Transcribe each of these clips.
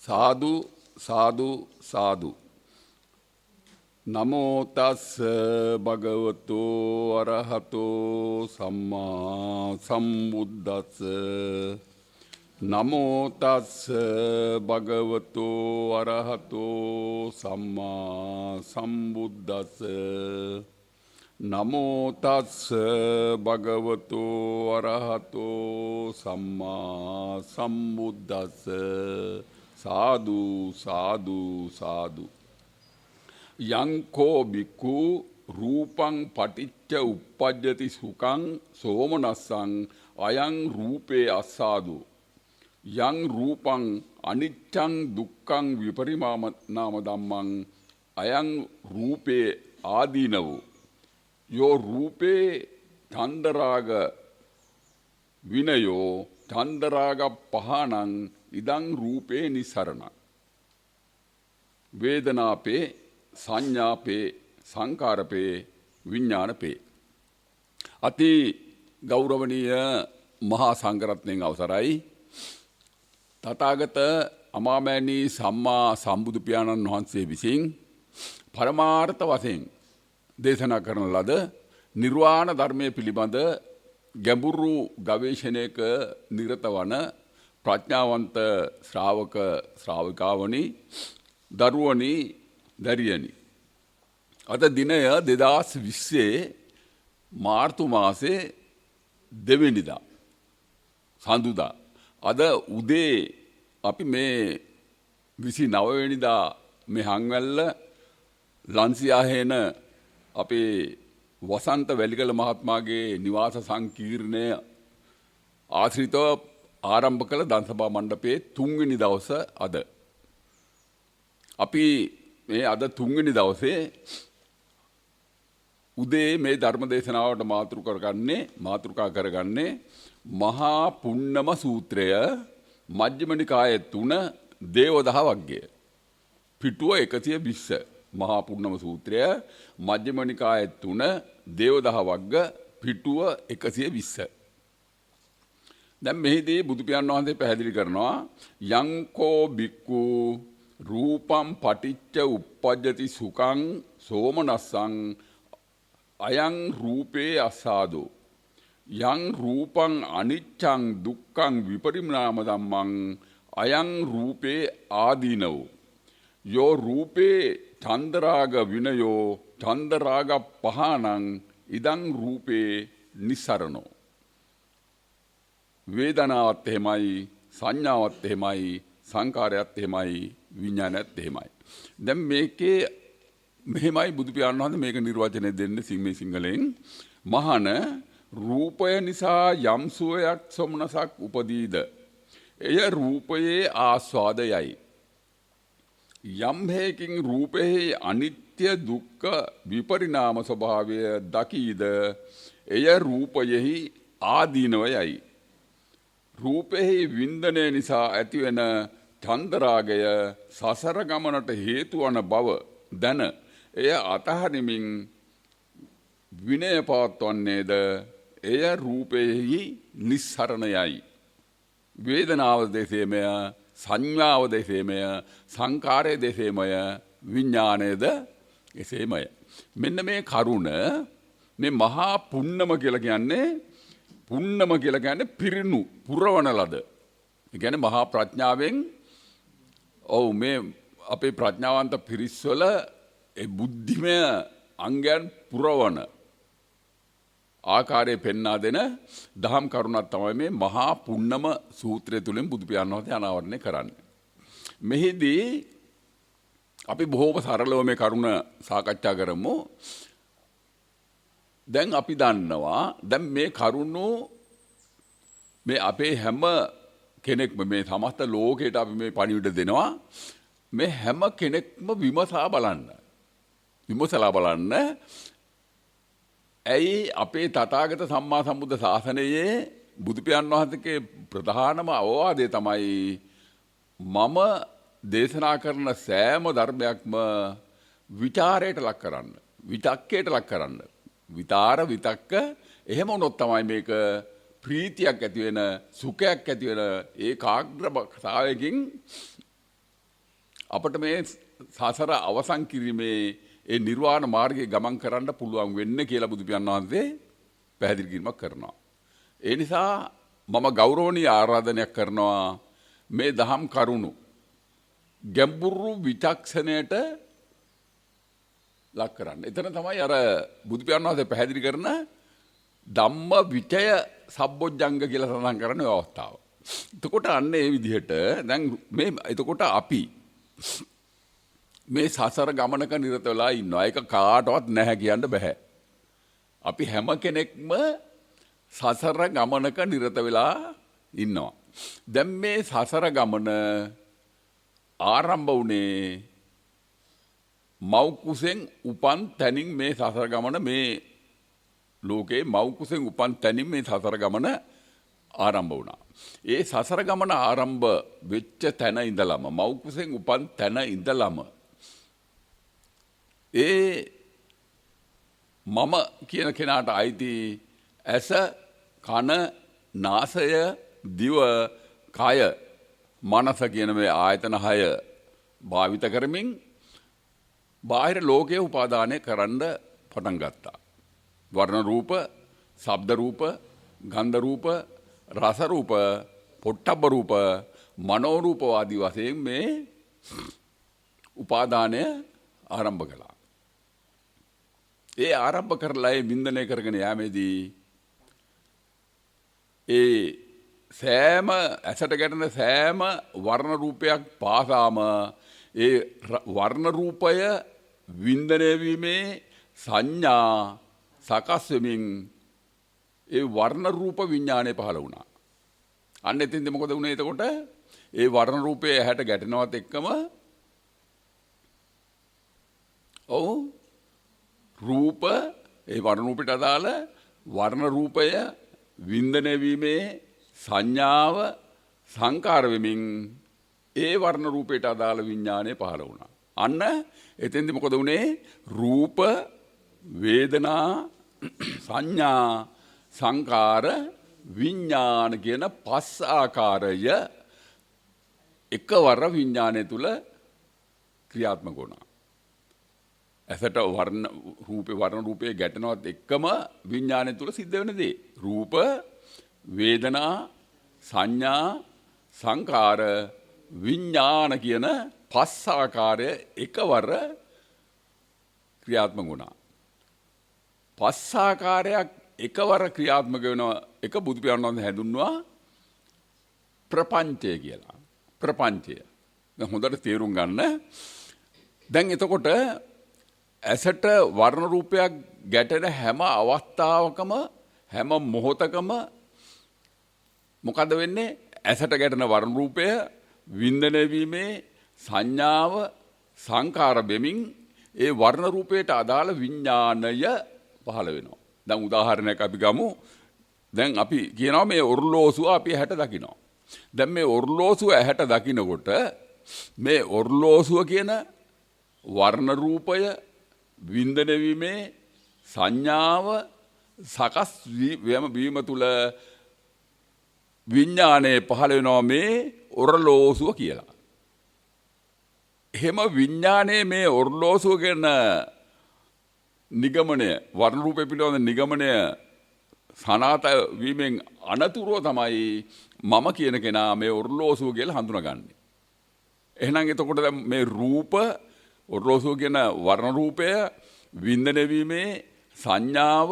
සාදු සාදු සාදු නමෝ තස්ස භගවතු අරහතෝ සම්මා සම්බුද්දස්ස නමෝ තස්ස භගවතු අරහතෝ සම්මා සම්බුද්දස්ස නමෝ තස්ස භගවතු අරහතෝ සම්මා සම්බුද්දස්ස साधु साधु साधु यंको बिक्कु रूपं पटिच्च uppajjati सुखं सोमनस्सं अयं रूपे असाधु यं रूपं अनिच्चं दुःखं विपरिणाम धम्मं अयं रूपे आदीनवो यो रूपे चंदराग विनयो चंदराग पहानं इदं रूपे निसरण वेदना पे संज्ञा पे संकार पे विज्ञान पे अति गौरवनीय महासंघरत्नें अवसरයි තථාගත අමාමෑණී සම්මා සම්බුදු පියාණන් වහන්සේ විසින් පරමාර්ථ වශයෙන් දේශනා කරන ලද නිර්වාණ ධර්මයේ පිළිබඳ ගැඹුරු ගවේෂණයක නිරත වන ප්‍රඥාවන්ත ශ්‍රාවක ශ්‍රාවිකාවනි දරුවනි දැරියනි අද දිනය 2020 මාර්තු මාසේ 2 වෙනිදා සඳුදා අද උදේ අපි මේ 29 වෙනිදා මේ හංවැල්ල ලන්සියාහේන අපේ වසන්ත වැලිකල මහත්මයාගේ නිවාස සංකීර්ණය ආශ්‍රිතව ආරම්භ කළ දන්සභා මණ්ඩපයේ 3 වෙනි දවස අද. අපි මේ අද 3 වෙනි දවසේ උදේ මේ ධර්ම දේශනාවට මාතෘකා කරගන්නේ මහා පුන්නම සූත්‍රය මජ්ක්‍ධිම නිකායේ 3 දේවදහ වග්ගය. පිටුව 120 මහා පුන්නම සූත්‍රය මජ්ක්‍ධිම නිකායේ 3 දේවදහ වග්ග පිටුව 120. දැන් මෙහිදී බුදු පියාණන් වහන්සේ පැහැදිලි කරනවා යංකෝ බික්කු රූපම් පටිච්ච uppajjati සුඛං සෝමනස්සං අයං රූපේ අසාදෝ යං රූපං අනිච්ඡං දුක්ඛං විපරිණාම ධම්මං අයං රූපේ ආදීනවෝ යෝ රූපේ චන්දරාග විනයෝ චන්දරාග පහනං ඉදං රූපේ නිසරණෝ වේදනාවත් එහෙමයි සංඥාවත් එහෙමයි සංකාරයත් එහෙමයි විඥානයත් එහෙමයි. දැන් මේකේ මෙහෙමයි බුදු පියාණන් වහන්සේ මේක නිර්වචනය දෙන්නේ සිංහලෙන් මහාන රූපය නිසා යම් සුවයක් සොම්නසක් උපදීද එය රූපයේ ආස්වාදයයි. යම් හේකින් රූපෙහි අනිත්‍ය දුක්ඛ විපරිණාම ස්වභාවය දකීද එය රූපයෙහි ආදීනවයයි. රූපෙහි වින්දනය නිසා ඇතිවෙන චන්දරාගය සසර ගමනට හේතු වන බව දැන එය අතහරිමින් විනය පවත්වන්නේද එය රූපෙහි නිස්සරණයයි. වේදනාව දෙසේමය සංඥාව දෙසේමය සංකාරය දෙසේමය විඥානයද එසේමය. මෙන්න මේ කරුණ මේ මහා පුන්නම කියලා කියන්නේ පුන්නම කියලා කියන්නේ පිරිණු පුරවන ලද. ඒ කියන්නේ මහා ප්‍රඥාවෙන් මේ අපේ ප්‍රඥාවන්ත පිරිස්වල ඒ බුද්ධිමය අංගයන් පුරවන ආකාරයේ පෙන්වා දෙන දහම් කරුණක් තමයි මේ මහා පුන්නම සූත්‍රය තුලින් බුදු පියාණන් වහන්සේ අනාවරණය කරන්නේ. මෙහිදී අපි බොහෝම සරලව මේ කරුණ සාකච්ඡා කරමු. දැන් අපි දන්නවා දැන් මේ කරුණු මේ අපේ හැම කෙනෙක්ම මේ සමස්ත ලෝකයට අපි මේ පණිවිඩ දෙනවා මේ හැම කෙනෙක්ම විමසලා බලන්න ඇයි අපේ තථාගත සම්මා සම්බුද්ධ ශාසනයේ බුදු පියාණන් වහන්සේගේ ප්‍රධානම අවවාදය තමයි මම දේශනා කරන සෑම ධර්මයක්ම විචාරයට ලක් කරන්න විතක්කයට ලක් කරන්න විතාර විතක්ක එහෙම වුණොත් තමයි මේක ප්‍රීතියක් ඇති වෙන සුඛයක් ඇති වෙන ඒකාග්‍රතාවයකින් අපට මේ සසර අවසන් කිරීමේ ඒ නිර්වාණ මාර්ගයේ ගමන් කරන්න පුළුවන් වෙන්නේ කියලා බුදු පියාණන් වහන්සේ පැහැදිලි කිරීමක් කරනවා. ඒ නිසා මම ගෞරවණීය ආරාධනයක් කරනවා මේ දහම් කරුණු ගැඹුරු විචක්ෂණයට ලක් කරන්න. එතන තමයි අර බුදු පියාණන් වහන්සේ පැහැදිලි කරන ධම්ම විචය සබ්බොජ්ජංග කියලා සඳහන් කරන අවස්ථාව. එතකොට අන්න ඒ විදිහට දැන් මේ එතකොට අපි මේ සසර ගමනක නිරත වෙලා ඉන්නවා. ඒක කාටවත් නැහැ කියන්න බෑ. අපි හැම කෙනෙක්ම සසර ගමනක නිරත වෙලා ඉන්නවා. දැන් මේ සසර ගමන ආරම්භ වුණේ මව් කුසෙන් උපන් තැනින් මේ සසර ගමන මේ ලෝකේ මව් කුසෙන් උපන් තැනින් මේ සසර ගමන ආරම්භ වුණා. ඒ සසර ගමන ආරම්භ වෙච්ච තැන ඉඳලම මව් කුසෙන් උපන් තැන ඉඳලම ඒ මම කියන කෙනාට අයිති ඇස කන නාසය දිව කය මනස කියන මේ ආයතන 6 භාවිත කරමින් බාහිර ලෝකයේ උපාදානය කරන්න පටන් ගත්තා. වර්ණ රූප, ශබ්ද රූප, ගන්ධ රූප, රස රූප, පොට්ටබ්බ රූප, මනෝ රූප ආදී වශයෙන් මේ උපාදානය ආරම්භ කළා. ඒ ආරම්භ කරලා ඒ වින්දනය කරගෙන යෑමේදී ඒ සෑම ඇසට ගැටෙන සෑම වර්ණ රූපයක් පාසාම ඒ වර්ණ රූපය වින්දනය වීමේ සංඥා සකස් වෙමින් ඒ වර්ණ රූප විඥානය පහළ වුණා. අන්න එතෙන්ද මොකද වුනේ එතකොට? ඒ වර්ණ රූපය ඇහැට ගැටෙනවත් එක්කම රූප ඒ වර්ණ රූපයට අදාළ වර්ණ රූපය වින්දනය වීමේ සංඥාව සංකාර වෙමින් ඒ වර්ණ රූපයට අදාළ විඥානය පහළ වුණා. අන්න එතෙන්ද මොකද වුනේ? රූප වේදනා සංඥා සංකාර විඥාන කියන පස් ආකාරය එකවර විඥානය තුල ක්‍රියාත්මක වුණා. ඇසට වර්ණ රූපේ ගැටෙනවත් එක්කම විඥානය තුල සිද්ධ වෙන දේ රූප වේදනා සංඥා සංකාර විඥාන කියන පස් ආකාරය එකවර ක්‍රියාත්මක වුණා. පස් ආකාරයක් එකවර ක්‍රියාත්මක වෙන එක බුදු පියාණන් වහන්සේ හැඳුන්වුවා ප්‍රපංචය කියලා. ප්‍රපංචය. දැන් හොඳට තේරුම් ගන්න. දැන් එතකොට ඇසට වර්ණ රූපයක් ගැටෙන හැම අවස්ථාවකම හැම මොහොතකම මොකද වෙන්නේ? ඇසට ගැටෙන වර්ණ රූපය වින්දනය වීමේ සංඥාව සංකාර වෙමින් ඒ වර්ණ රූපයට අදාළ විඥානය පහළ වෙනවා. දැන් උදාහරණයක් අපි ගමු. දැන් අපි කියනවා මේ ඔර්ලෝසුව අපි ඇහැට දකිනවා. දැන් මේ ඔර්ලෝසුව ඇහැට දකිනකොට මේ ඔර්ලෝසුව කියන වර්ණ රූපය වින්දනය වීමේ සංඥාව සකස් වීම තුල විඥානයේ පහළ වෙනවා මේ ඔර්ලෝසුව කියලා. එහෙම විඥානයේ මේ ඔර්ලෝසුව කියන නිගමනය වර්ණ රූපේ පිළිබඳ නිගමනය සනාත වීමෙන් අනතුරුව තමයි මම කියන කෙනා මේ ඔර්ලෝසුව කියලා හඳුනාගන්නේ. එහෙනම් එතකොට දැන් මේ රූප ඔර්ලෝසුව කියන වර්ණ රූපය වින්දනය වීමේ සංඥාව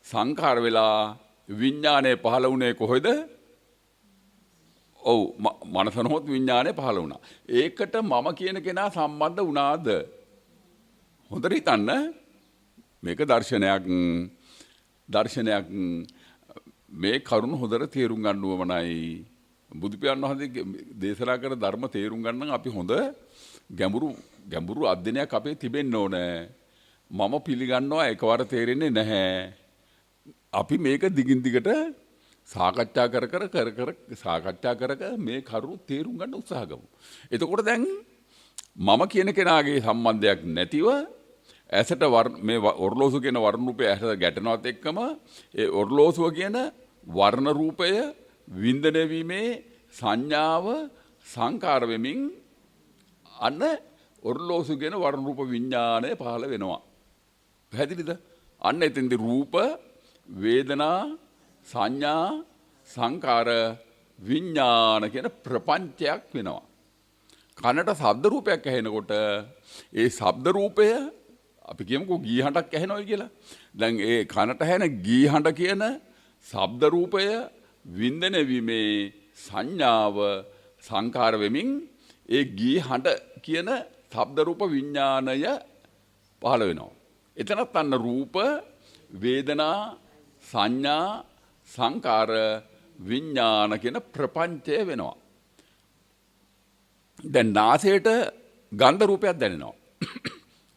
සංකාර වෙලා විඥානයේ පහළ වුණේ කොහෙද? ඔව් මනසනොත් විඥානය පහළ වුණා. ඒකට මම කියන කෙනා සම්බන්ධ වුණාද? හොඳට හිතන්න. මේක දර්ශනයක් මේ කරුණ හොඳට තේරුම් ගන්න ඕමනයි. බුදු පියාණන් වහන්සේ දේශනා කර ධර්ම තේරුම් ගන්න අපි හොඳ ගැඹුරු අධ්‍යයනයක් අපේ තිබෙන්න ඕනේ. මම පිළිගන්නවා එකවර තේරෙන්නේ නැහැ. අපි මේක දිගින් දිගට සාකච්ඡා කර මේ කරුණු තේරුම් ගන්න උත්සාහ කරමු. එතකොට දැන් මම කියන කෙනාගේ සම්බන්ධයක් නැතිව ඇසට මේ ඔර්ලෝසුව කියන වර්ණ රූපය ඇසට ගැටෙනවත් එක්කම ඒ ඔර්ලෝසුව කියන වර්ණ රූපය වින්දනය වීමේ සංඥාව සංකාර වෙමින් අන්න ඔරලෝසුගෙන වර්ණ රූප විඥානය පහළ වෙනවා. පැහැදිලිද? අන්න එතෙන්දී රූප, වේදනා, සංඥා, සංකාර, විඥාන කියන ප්‍රපංචයක් වෙනවා. කනට ශබ්ද රූපයක් ඇහෙනකොට ඒ ශබ්ද රූපය අපි කියමුකෝ ගී හඬක් ඇහෙනවා කියලා. දැන් ඒ කනට ඇහෙන ගී හඬ කියන ශබ්ද රූපය වින්දන වීමේ සංඥාව සංකාර වෙමින් ඒ ගී හඬ කියන ශබ්ද රූප විඥානය පහළ වෙනවා. එතනත් අන්න රූප, වේදනා, සංඥා, සංකාර, විඥාන කියන ප්‍රපංචය වෙනවා. දැන් නාසයට ගන්ධ රූපයක් දැනෙනවා.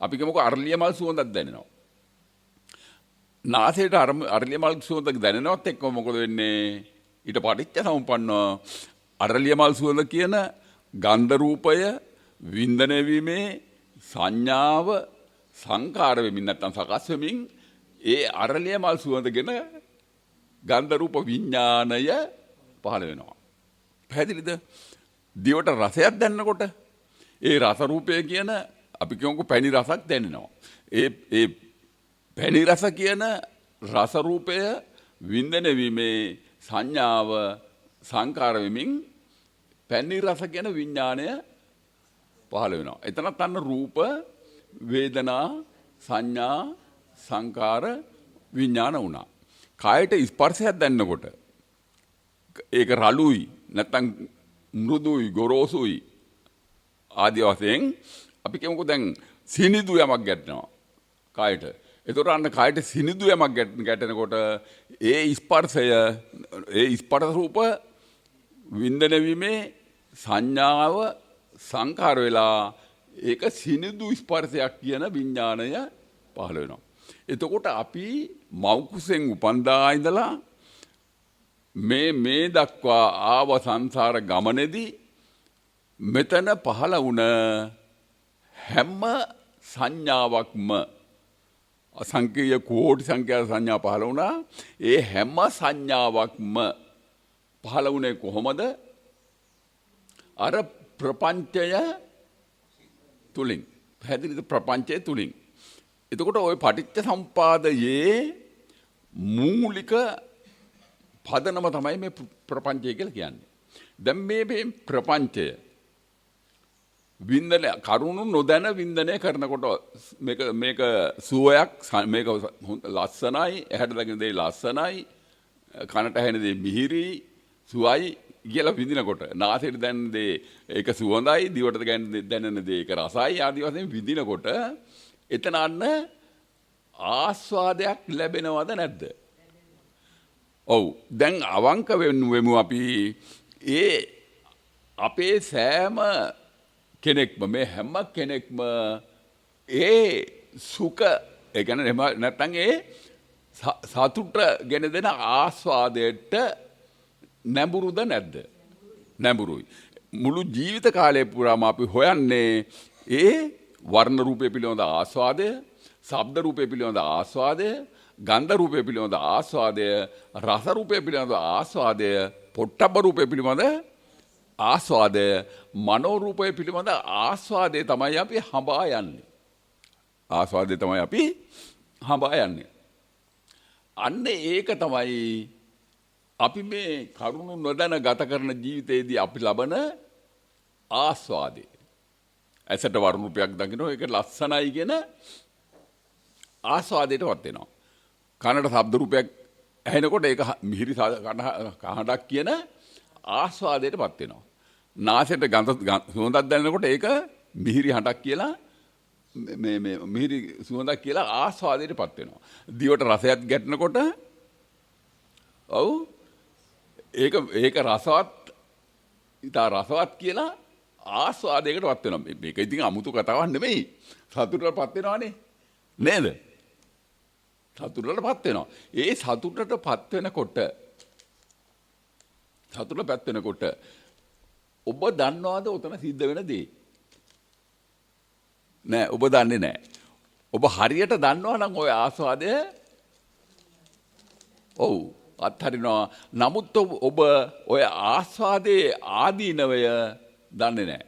අපි කියමුකෝ අරලිය මල් සුවඳක් දැනෙනවා. නාසයට අරලිය මල් සුවඳක් දැනෙනවත් එක්ක මොකද වෙන්නේ? ඊට පටිච්ච සමුප්පන්නව අරලිය මල් සුවඳ කියන ගන්ධ රූපය වින්දනය වීමේ සංඥාව සංකාර වෙමින් නැත්නම් සකස් වෙමින් ඒ අරලිය මල් සුවඳගෙන ගන්ධ රූප විඥානය පහළ වෙනවා. පැහැදිලිද? දිවට රසයක් දැනනකොට ඒ රස රූපය කියන අපි කියමුකෝ පැණි රසක් දැනෙනවා. ඒ පැණි රස කියන රස රූපය වින්දන වීමේ සංඥාව සංකාර වෙමින් පැණි රස කියන විඥානය පහළ වෙනවා. එතනත් අන්න රූප, වේදනා, සංඥා, සංකාර, විඥාන වුණා. කායට ස්පර්ශයක් දැනනකොට ඒක රළුයි නැත්නම් මෘදුයි ගොරෝසුයි ආදී වශයෙන් අපි කියමුකෝ දැන් සිනිදු යමක් ගැටෙනවා කායට. ඒතකොට අන්න කායට සිනිදු යමක් ගැටෙනකොට ඒ ස්පර්ශය ඒ ස්පර්ශ රූප වින්දන වීමේ සංඥාව සංකාර වෙලා ඒක සිනිදු ස්පර්ශයක් කියන විඥාණය පහළ වෙනවා. එතකොට අපි මෞකුසෙන් උපන්දා ඉඳලා මේ දක්වා ආව සංසාර ගමනේදී මෙතන පහළ වුණ හැම සංඥාවක්ම අසංකේය කෝටි සංඛ්‍යා සංඥා පහළ වුණා. ඒ හැම සංඥාවක්ම පහළ වුණේ කොහොමද? අර ප්‍රපංචය තුලින්. පැහැදිලිද? ප්‍රපංචය තුලින්. එතකොට ওই පටිච්ච සම්පාදයේ මූලික පදනම තමයි මේ ප්‍රපංචය කියලා කියන්නේ. දැන් මේ ප්‍රපංචය වින්දනය කරුණු නොදැන වින්දනය කරනකොට මේක සුවයක්, මේක ලස්සනයි, ඇහැට දකින දේ ලස්සනයි, කනට ඇහෙන දේ මිහිරි සුවයි කියලා විඳිනකොට, නාසයට දැනෙන දේ ඒක සුවඳයි, දිවට දැනෙන දේ ඒක රසයි ආදී වශයෙන් විඳිනකොට එතන අන්න ආස්වාදයක් ලැබෙනවද නැද්ද? ඔව්. දැන් අවංක වෙමු අපි ඒ අපේ සෑම කෙනෙක්ම මේ හැම කෙනෙක්ම ඒ සුඛ ඒ කියන්නේ නැත්නම් ඒ සතුට ගෙන දෙන ආස්වාදයට නැඹුරුද නැද්ද? නැඹුරුයි. මුළු ජීවිත කාලය පුරාම අපි හොයන්නේ ඒ වර්ණ රූපය පිළිබඳ ආස්වාදය, ශබ්ද රූපය පිළිබඳ ආස්වාදය, ගන්ධ රූපය පිළිබඳ ආස්වාදය, රස රූපය පිළිබඳ ආස්වාදය, පොට්ටබ්බ රූපය පිළිබඳ ආස්වාදය, මනෝ රූපය පිළිබඳ ආස්වාදය තමයි අපි හඹා යන්නේ. ආස්වාදය තමයි අපි හඹා යන්නේ. අන්න ඒක තමයි අපි මේ කරුණු නොදැන ගත කරන ජීවිතයේදී අපි ලබන ආස්වාදය. ඇසට වර්ණ රූපයක් දකින්න ඒක ලස්සනයි කියන ආස්වාදයටපත් වෙනවා. කනට ශබ්ද රූපයක් ඇහෙනකොට ඒක මිහිරි කහඬක් කියන ආස්වාදයටපත් වෙනවා. නාසයට ගඳ සුවඳක් දැනෙනකොට ඒක මිහිරි හඬක් කියලා මේ මිහිරි සුවඳක් කියලා ආස්වාදයටපත් වෙනවා. දිවට රසයක් ගැටෙනකොට ඔව් ඒක රසවත් ඉතා රසවත් කියලා ආස්වාදයකටපත් වෙනවා. මේක ඉතින් අමුතු කතාවක් නෙමෙයි. සතුටටපත් වෙනවානේ. නේද? සතුටටපත් වෙනවා. ඒ සතුටටපත් වෙනකොට ඔබ දන්නවද උතන සිද්ධ වෙන දේ? නෑ, ඔබ දන්නේ නෑ. ඔබ හරියට දන්නවා නම් ওই ආස්වාදය ඔව් අත්හරිනවා. නමුත් ඔබ ওই ආස්වාදයේ ආදීනවය දන්නේ නෑ.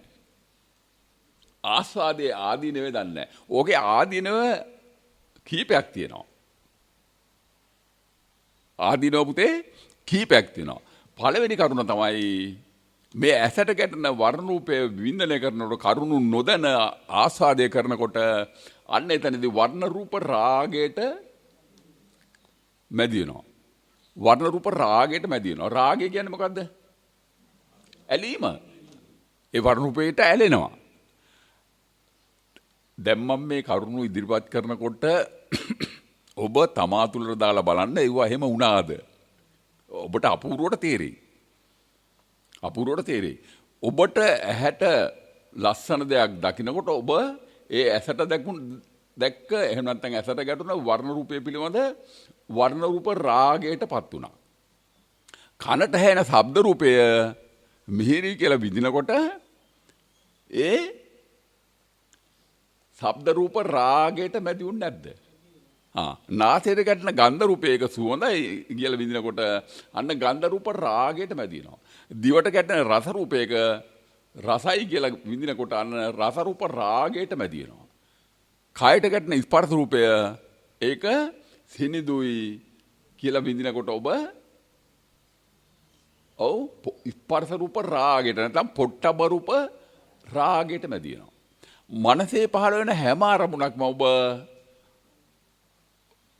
ආස්වාදයේ ආදීනවේ දන්නේ නැහැ. ඕකේ ආදීනව කීපයක් තියෙනවා. ආදීනව පුතේ කීපයක් තියෙනවා. පළවෙනි කරුණ තමයි මේ ඇසට ගැටෙන වර්ණ රූපය වින්දනය කරනකොට කරුණු නොදැන ආස්වාදය කරනකොට අන්න එතනදී වර්ණ රූප රාගයට මැදි වෙනවා. වර්ණ රූප රාගයට මැදි වෙනවා. රාගය කියන්නේ මොකද්ද? ඇලීම. ඒ වර්ණ රූපයට ඇලෙනවා. දැන් මම මේ කරුණු ඉදිරිපත් කරනකොට ඔබ තමා තුළට දාලා බලන්න ඒවා එහෙම වුණාද? ඔබට අපූර්වට තේරෙයි. අපූර්වට තේරෙයි. ඔබට ඇහැට ලස්සන දෙයක් දකිනකොට ඔබ ඒ ඇසට දැක්ක එහෙම නැත්නම් ඇසට ගැටුණ වර්ණ රූපය පිළිබඳ වර්ණ රූප රාගයටපත් වුණා. කනට ඇහෙන ශබ්ද රූපය මිහිරි කියලා විඳිනකොට ඒ ශබ්ද රූප රාගයට මැදි වුනේ නැද්ද? නාසයට ගැටෙන ගන්ධ රූපයක සුවඳයි කියලා විඳිනකොට අන්න ගන්ධ රූප රාගයට මැදි වෙනවා. දිවට ගැටෙන රස රූපයක රසයි කියලා විඳිනකොට අන්න රස රූප රාගයට මැදි වෙනවා. කායට ගැටෙන ස්පර්ශ රූපය ඒක සිනිදුයි කියලා විඳිනකොට ඔබ ස්පර්ශ රූප රාගයට නැත්නම් පොට්ටබ රූප රාගයට මැදි වෙනවා. මනසේ පහළ වෙන හැම අරමුණක්ම ඔබ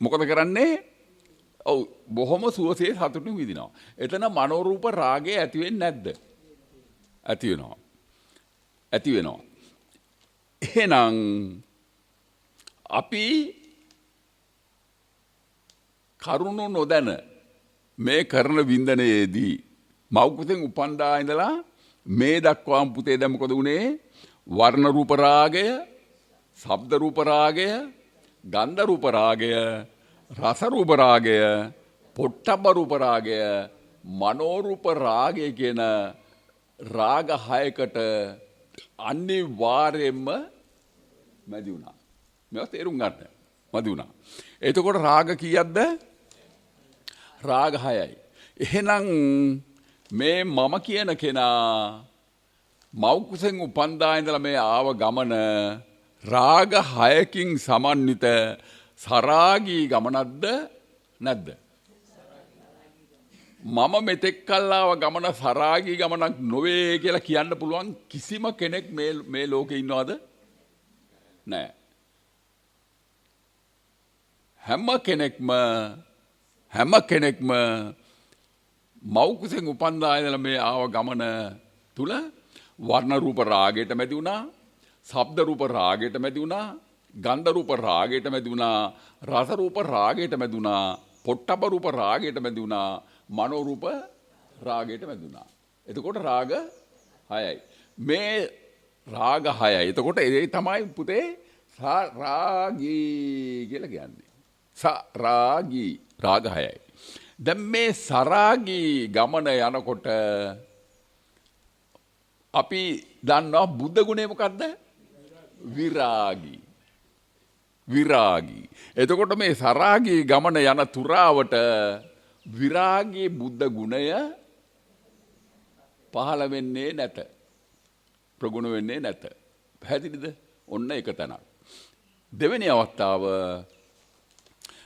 මොකද කරන්නේ? බොහොම සුවසේ සතුටින් විඳිනවා. එතන මනෝරූප රාගය ඇති වෙන්නේ නැද්ද? ඇති වෙනවා. ඇති වෙනවා. එහෙනම් අපි කරුණු නොදැන මේ කරන වින්දනයේදී මෞකුසෙන් උපන්දා ඉඳලා මේ දක්වාම පුතේ දැන් මොකද උනේ? වර්ණ රූප රාගය, ශබ්ද රූප රාගය, ගන්ධ රූප රාගය, රස රූප රාගය, පොට්ටබ්බ රූප රාගය, මනෝ රූප රාගය කියන රාග හයකට අනිවාර්යයෙන්ම මැදි වුණා. මේවා තේරුම් ගන්න. මැදි වුණා. එතකොට රාග කීයක්ද? රාග 6යි. එහෙනම් මේ මම කියන කෙනා මෞකුසෙන් උපන්දා ඉඳලා මේ ආව ගමන රාග 6කින් සමන්විත සරාගී ගමනක්ද නැද්ද? මම මෙතෙක් කල් ආව ගමන සරාගී ගමනක් නොවේ කියලා කියන්න පුළුවන් කිසිම කෙනෙක් මේ ලෝකේ ඉන්නවද? නැහැ. හැම කෙනෙක්ම මෞකුසෙන් උපන්දා ඉඳලා මේ ආව ගමන තුල වර්ණ රූප රාගයට මැදි වුණා, ශබ්ද රූප රාගයට මැදි වුණා, ගන්ධ රූප රාගයට මැදි වුණා, රස රූප රාගයට මැදි වුණා, පොට්ටබ රූප රාගයට මැදි වුණා, මනෝ රූප රාගයට මැදි වුණා. එතකොට රාග 6යි. මේ රාග 6යි. එතකොට ඒ තමයි පුතේ සරාගී කියලා කියන්නේ. සරාගී රාග 6යි. දැන් මේ සරාගී ගමන යනකොට අපි දන්නවා බුද්ධ ගුණය මොකද්ද? විරාගී. විරාගී. එතකොට මේ සරාගී ගමන යන තුරාවට විරාගී බුද්ධ ගුණය පහළ වෙන්නේ නැත. ප්‍රගුණ වෙන්නේ නැත. පැහැදිලිද? ඔන්න එක තැනක්. දෙවෙනි අවස්ථාව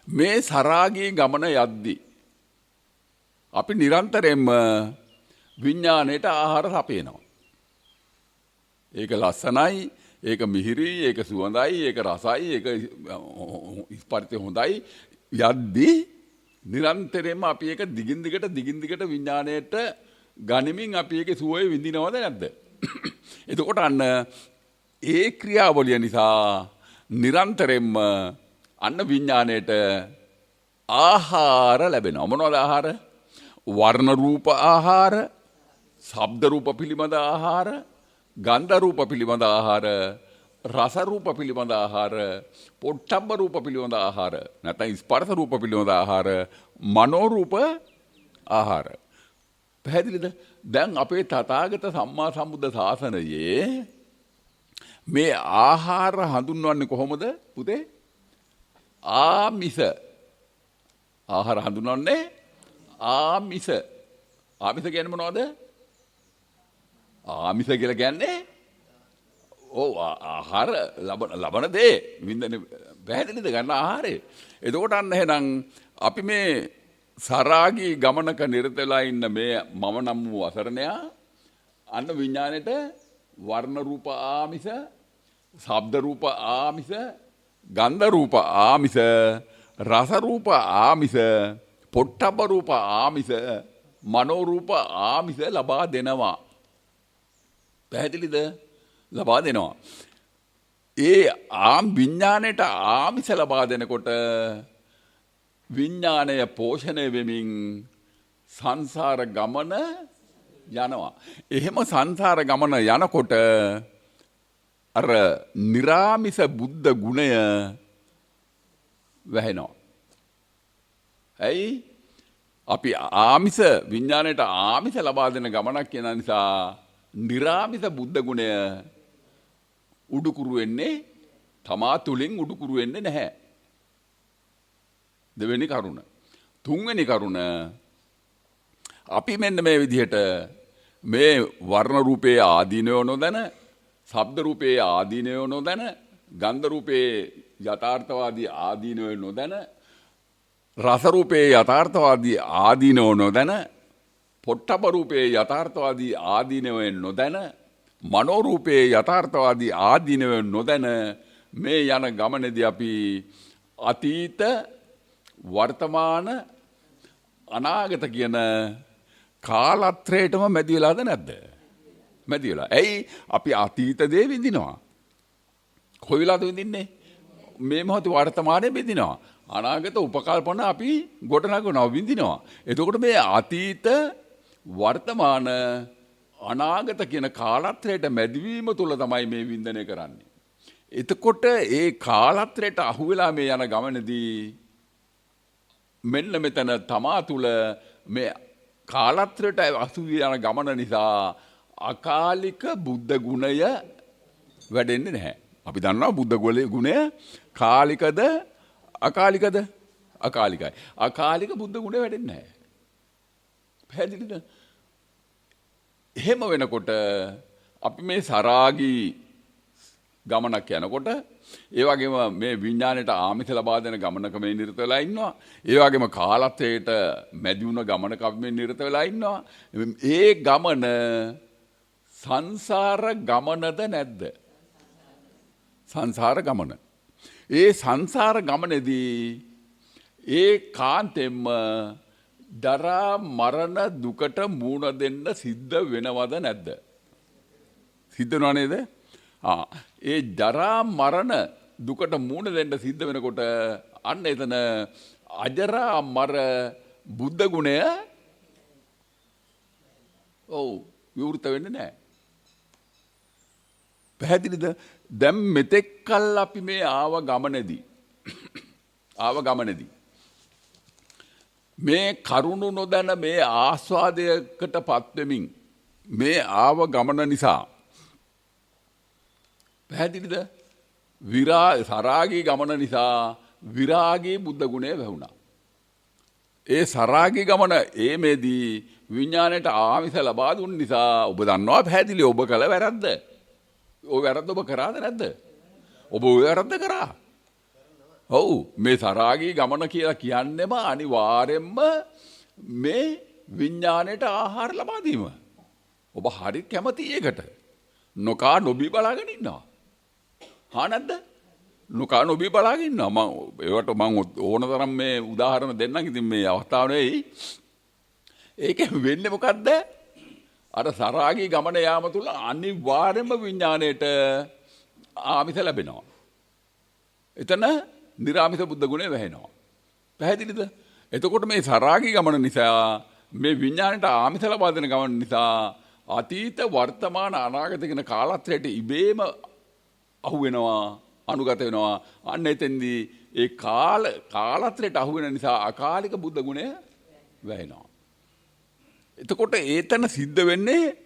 මේ සරාගී ගමන යද්දී අපි නිරන්තරයෙන්ම විඥාණයට ආහාර සපයනවා. ඒක ලස්සනයි, ඒක මිහිරි, ඒක සුවඳයි, ඒක රසයි, ඒක ස්පර්ශය හොඳයි යද්දී නිරන්තරයෙන්ම අපි ඒක දිගින් දිගට විඥාණයට ගනිමින් අපි ඒකේ සුවය විඳිනවද නැද්ද? එතකොට අන්න ඒ ක්‍රියාවලිය නිසා නිරන්තරයෙන්ම අන්න විඥාණයට ආහාර ලැබෙනවා. මොනවද ආහාර? වර්ණ රූප ආහාර, ශබ්ද රූප පිළිබඳ ආහාර, ගන්ධ රූප පිළිබඳ ආහාර, රස රූප පිළිබඳ ආහාර, පොට්ටබ්බ රූප පිළිබඳ ආහාර, නැත්නම් ස්පර්ශ රූප පිළිබඳ ආහාර, මනෝ රූප ආහාර. පැහැදිලිද? දැන් අපේ තථාගත සම්මා සම්බුද්ධ ශාසනයේ මේ ආහාර හඳුන්වන්නේ කොහොමද පුතේ? ආමිස. ආහාර හඳුන්වන්නේ ආමිස. ආමිස කියන්නේ මොනවද? ආමිස කියලා කියන්නේ ඔව් ආහාර ලබන දේ වින්දන පැහැදිලිද ගන්න ආහාරය. එතකොට අන්න එහෙනම් අපි මේ සරාගී ගමනක නිරත වෙලා ඉන්න මේ මම නම් වූ අසරණයා අන්න විඥාණයට වර්ණ රූප ආමිස, ශබ්ද රූප ආමිස, ගන්ධ රූප ආමිස, රස රූප ආමිස, පොට්ටබ්බ රූප ආමිස, මනෝ රූප ආමිස ලබා දෙනවා. පැහැදිලිද? ලබා දෙනවා. ඒ විඥාණයට ආමිස ලබා දෙනකොට විඥාණය පෝෂණය වෙමින් සංසාර ගමන යනවා. එහෙම සංසාර ගමන යනකොට අර නිරාමිස බුද්ධ ගුණය වැහෙනවා. ඇයි? අපි ආමිස විඥාණයට ආමිස ලබා දෙන ගමනක් කියන නිසා නිරාමිස බුද්ධ ගුණය උඩුකුරු වෙන්නේ තමා තුලින් උඩුකුරු වෙන්නේ නැහැ. දෙවෙනි කරුණ. තුන්වෙනි කරුණ අපි මෙන්න මේ විදිහට මේ වර්ණ රූපයේ ආදීනව නොදැන, ශබ්ද රූපයේ ආදීනව නොදැන, ගන්ධ රූපයේ යථාර්ථවාදී ආදීනව නොදැන, රස රූපයේ යථාර්ථවාදී ආදීනව නොදැන, පොට්ටබ්බ රූපයේ යථාර්ථවාදී ආදීනව නොදැන, මනෝ රූපයේ යථාර්ථවාදී ආදීනව නොදැන මේ යන ගමනේදී අපි අතීත, වර්තමාන, අනාගත කියන කාලත්‍රයටම මැදි වෙලාද නැද්ද? මැදි වෙලා. ඇයි? අපි අතීත දේ විඳිනවා. කොයි වෙලාවද විඳින්නේ? මේ මොහොතේ වර්තමානයේ විඳිනවා. අනාගත උපකල්පන අපි ගොඩනගනවා විඳිනවා. එතකොට මේ අතීත, වර්තමාන, අනාගත කියන කාලත්‍රයට මැදිවීම තුළ තමයි මේ වින්දනය කරන්නේ. එතකොට ඒ කාලත්‍රයට අහු වෙලා මේ යන ගමනේදී මෙන්න මෙතන තමා තුළ මේ කාලත්‍රයට අසු යන ගමන නිසා අකාලික බුද්ධ ගුණය වැඩෙන්නේ නැහැ. අපි දන්නවා බුද්ධ ගුණය කාලිකද අකාලිකද? අකාලිකයි. අකාලික බුද්ධ ගුණය වැඩෙන්නේ නැහැ. පැහැදිලිද? එහෙම වෙනකොට අපි මේ සරාගී ගමනක් යනකොට ඒ වගේම මේ විඥාණයට ආමිස ලබා දෙන ගමනක මේ නිරත වෙලා ඉන්නවා. ඒ වගේම කාලත්‍රයට මැදි වුණ ගමනක අපි මේ නිරත වෙලා ඉන්නවා. ඒ ගමන සංසාර ගමනද නැද්ද? සංසාර ගමන. ඒ සංසාර ගමනේදී ඒ කාන්තෙන්ම දරා මරණ දුකට මුහුණ දෙන්න සිද්ධ වෙනවද නැද්ද? සිද්ධ වෙනව නේද? ඒ දරා මරණ දුකට මුහුණ දෙන්න සිද්ධ වෙනකොට අන්න එතන අජරා අමර බුද්ධ ගුණය විවෘත වෙන්නේ නැහැ. පැහැදිලිද? දැන් මෙතෙක් කල් අපි මේ ආව ගමනේදී මේ කරුණු නොදැන මේ ආස්වාදයකටපත් වෙමින් මේ ආව ගමන නිසා පැහැදිලිද? සරාගී ගමන නිසා විරාගී බුද්ධ ගුණය වැහුණා. ඒ සරාගී ගමන මේදී විඥාණයට ආමිස ලබා දුන්න නිසා ඔබ දන්නවා පැහැදිලි ඔබ කළ වැරද්ද. ඔය වැරද්ද ඔබ කරාද නැද්ද? ඔබ ඔය වැරද්ද කරා. ඔව් මේ සරාගී ගමන කියලා කියන්නේම අනිවාර්යෙන්ම මේ විඥාණයට ආහාර ලබා දීම. ඔබ හරි කැමති ඒකට. නොකා නොබී බලාගෙන ඉන්නවා. නැද්ද? නොකා නොබී බලාගෙන ඉන්නවා. ඒවට මම ඕන තරම් මේ උදාහරණ දෙන්නම්. ඉතින් මේ අවස්ථාව නෙවෙයි. ඒක වෙන්නේ මොකද්ද? අර සරාගී ගමන යාම තුල අනිවාර්යයෙන්ම විඥාණයට ආමිස ලැබෙනවා. එතන නිරාමිස බුද්ධ ගුණය වැහෙනවා. පැහැදිලිද? එතකොට මේ සරාගී ගමන නිසා මේ විඥාණයට ආමිස ලබා දෙන ගමන නිසා අතීත, වර්තමාන, අනාගත කියන කාලත්‍රයට ඉබේම අහු වෙනවා, අනුගත වෙනවා. අන්න එතෙන්දී ඒ කාලත්‍රයට අහු වෙන නිසා අකාලික බුද්ධ ගුණය වැහෙනවා. එතකොට ඒතන සිද්ධ වෙන්නේ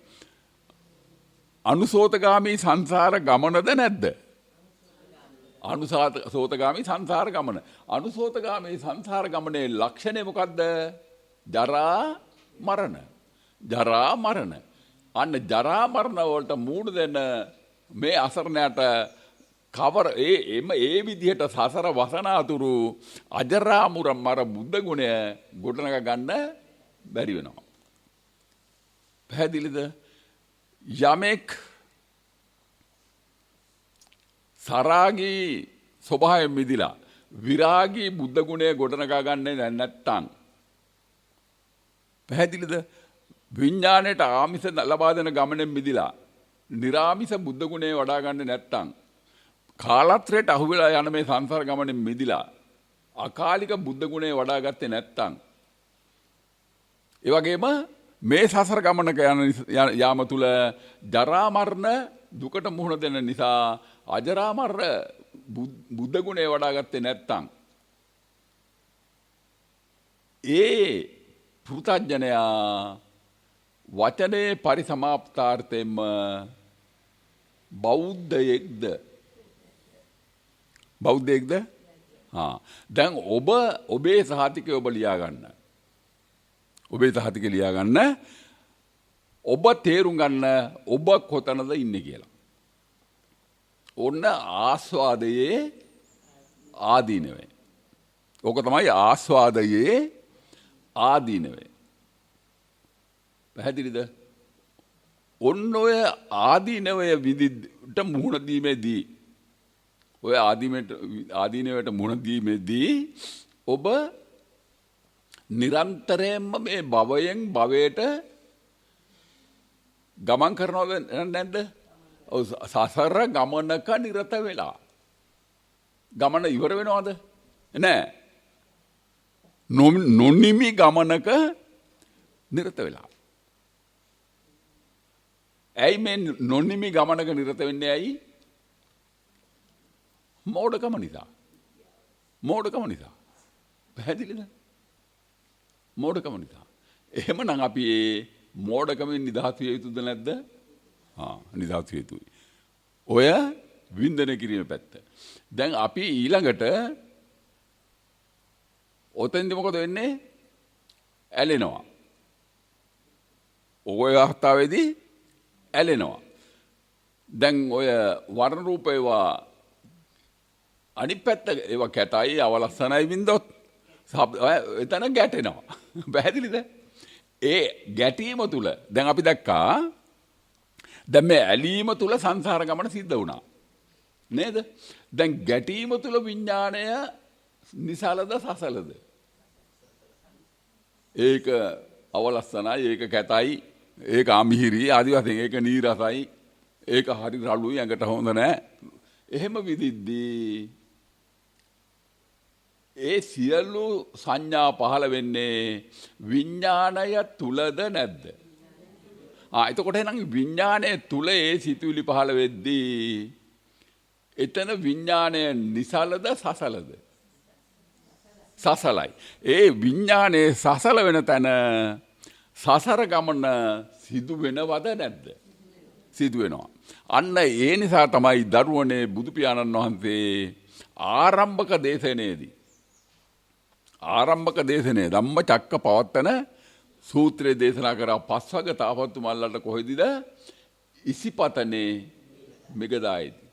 අනුසෝතගාමී සංසාර ගමනද නැද්ද? අනුසෝතගාමී සංසාර ගමන. අනුසෝතගාමී සංසාර ගමනේ ලක්ෂණය මොකද්ද? ජරා මරණ. ජරා මරණ. අන්න ජරා මරණ වලට මූණ දෙන මේ අසරණයට කවර ඒ විදිහට සසර වසනාතුරු අජරාමුරම් මර බුද්ධ ගුණය ගොඩනග ගන්න බැරි වෙනවා. පැහැදිලිද? යමෙක් සරාගී ස්වභාවයෙන් මිදිලා විරාගී බුද්ධ ගුණය ගොඩනගා ගන්නේ නැත්තම්, පැහැදිලිද? විඥාණයට ආමිෂ ලබා දෙන ගමනෙන් මිදිලා නිරාමිෂ බුද්ධ ගුණය වඩා ගන්නේ නැත්තම්, කාලත්‍රයට අහු වෙලා යන මේ සංසාර ගමනෙන් මිදිලා අකාලික බුද්ධ ගුණය වඩා ගත්තේ නැත්තම්, ඒ වගේම මේ සසර ගමනක යාම තුල ජරා මරණ දුකට මුහුණ දෙන නිසා අජරාමර බුද්ධ ගුණය වඩා ගත්තේ නැත්තම්, ඒ පෘථග්ජනයා වචනේ පරිසමාප්තාර්ථයෙන්ම බෞද්ධයෙක්ද? දැන් ඔබේ සහතිකය ඔබ ලියා ගන්න. ඔබේ සහතිකය ලියා ගන්න. ඔබ තේරුම් ගන්න ඔබ කොතනද ඉන්නේ කියලා. ඔන්න ආස්වාදයේ ආදීනවේ. ඕක තමයි ආස්වාදයේ ආදීනවේ. පැහැදිලිද? ඔන්න ඔය ආදීනවය විදිහට මුහුණ දීමේදී, ඔය ආදීනවයට මුහුණ දීමේදී ඔබ නිරන්තරයෙන්ම මේ භවයෙන් භවයට ගමන් කරනවද නැද්ද? සසර ගමනක නිරත වෙලා. ගමන ඉවර වෙනවද? නෑ. නොනිමි ගමනක නිරත වෙලා. ඇයි මේ නොනිමි ගමනක නිරත වෙන්නේ? ඇයි? මෝඩකම නිසා. මෝඩකම නිසා. පැහැදිලිද? මෝඩකම නිසා. එහෙමනම් අපි මේ මෝඩකමෙන් නිදහස් විය යුතුද නැද්ද? නිදහස් විය යුතුයි. ඔය වින්දනය කිරීම පැත්ත. දැන් අපි ඊළඟට ඔතෙන්දි මොකද වෙන්නේ? ඇලෙනවා. ඔය අවස්ථාවේදී ඇලෙනවා. දැන් ඔය වර්ණ රූප ඒවා අනිත් පැත්ත ඒවා කැතයි අවලස්සනයි වින්දොත් එතන ගැටෙනවා. පැහැදිලිද? ඒ ගැටීම තුල දැන් අපි දැක්කා දැන් මේ ඇලීම තුල සංසාර ගමන සිද්ධ වුණා. නේද? දැන් ගැටීම තුල විඥාණය නිසලද සසලද? ඒක අවලස්සනයි, ඒක කැතයි, ඒක අමිහිරි ආදි වශයෙන්, ඒක නීරසයි, ඒක හරි රළුයි, ඇඟට හොඳ නැහැ. එහෙම විදිද්දී ඒ සියලු සංඥා පහළ වෙන්නේ විඥාණය තුලද නැද්ද? එතකොට එහෙනම් විඥාණය තුල ඒ සිතුවිලි පහළ වෙද්දී එතන විඥාණය නිසලද සසලද? සසලයි. ඒ විඥානයේ සසල වෙන තැන සසර ගමන සිදු වෙනවද නැද්ද? සිදු වෙනවා. අන්න ඒ නිසා තමයි දරුවනේ බුදු පියාණන් වහන්සේ ආරම්භක දේශනේ ධම්මචක්කපවත්තන සූත්‍රයේ දේශනා කරා පස්වග තාපතුමල්ලට කොහෙදිද? ඉසිපතනේ මෙගදායේදී.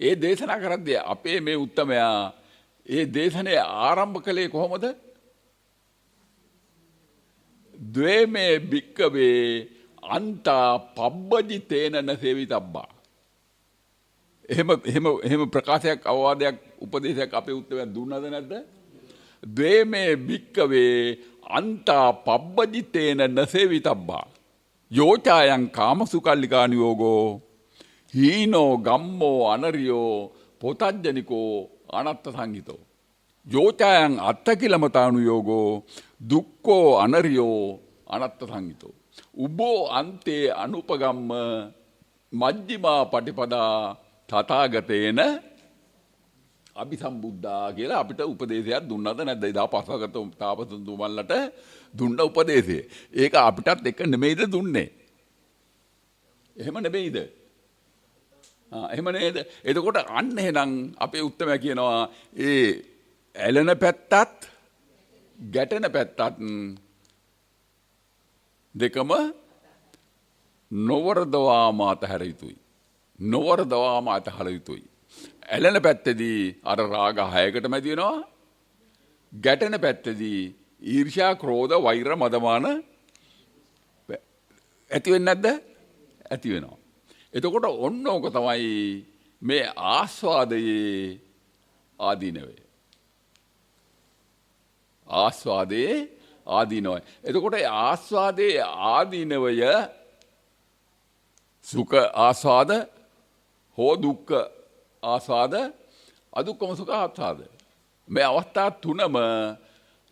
ඒ දේශනා කරද්දී අපේ මේ උත්තමයා ඒ දේශනේ ආරම්භ කළේ කොහොමද? ද්වේමේ භික්කවේ අන්තා පබ්බජි තේනන සේවිතබ්බා. එහෙම ප්‍රකාශයක්, අවවාදයක්, උපදේශයක් අපේ උත්තමයා දුන්නද නැද්ද? ද්වේමේ භික්කවේ අන්තා පබ්බජි තේනන සේවිතබ්බා. යෝචායන් කාමසුකල්ලිකානියෝගෝ හීනෝ ගම්මෝ අනරියෝ පොතජ්ජනිකෝ අනත්ත සංගිතෝ. යෝචායන් අත්තකිලමතානුයෝගෝ දුක්ඛෝ අනරියෝ අනත්ත සංගිතෝ. උබෝ අන්තේ අනුපගම්ම මජ්ක්‍ධිමා පටිපදා තථාගතේන අபிසම්බුද්ධා කියලා අපිට උපදේශයක් දුන්නද නැද්ද? එදා පස්වගත තාපසතුමන්ලට දුන්න උපදේශය. ඒක අපිටත් එක නෙමෙයිද දුන්නේ? එහෙම නෙමෙයිද? එහෙම නේද? එතකොට අන්න එහෙනම් අපේ උත්තමයා කියනවා ඒ ඇලෙන පැත්තත් ගැටෙන පැත්තත් දෙකම නොවරදවා මාතහැර යුතුයි. නොවරදවාම අතහල යුතුයි. ඇලෙන පැත්තේදී අර රාග 6කට මැදි වෙනවා. ගැටෙන පැත්තේදී ඊර්ෂ්‍යා, ක්‍රෝධ, වෛර, මදමාන ඇති වෙන්නේ නැද්ද? ඇති වෙනවා. එතකොට ඔන්න ඕක තමයි මේ ආස්වාදයේ ආදීනවය. ආස්වාදයේ ආදීනවය. එතකොට ආස්වාදයේ ආදීනවය සුඛ ආස්වාද හෝ දුක්ඛ ආස්වාද අදුක්ඛම සුඛ ආස්වාද. මේ අවස්ථා තුනම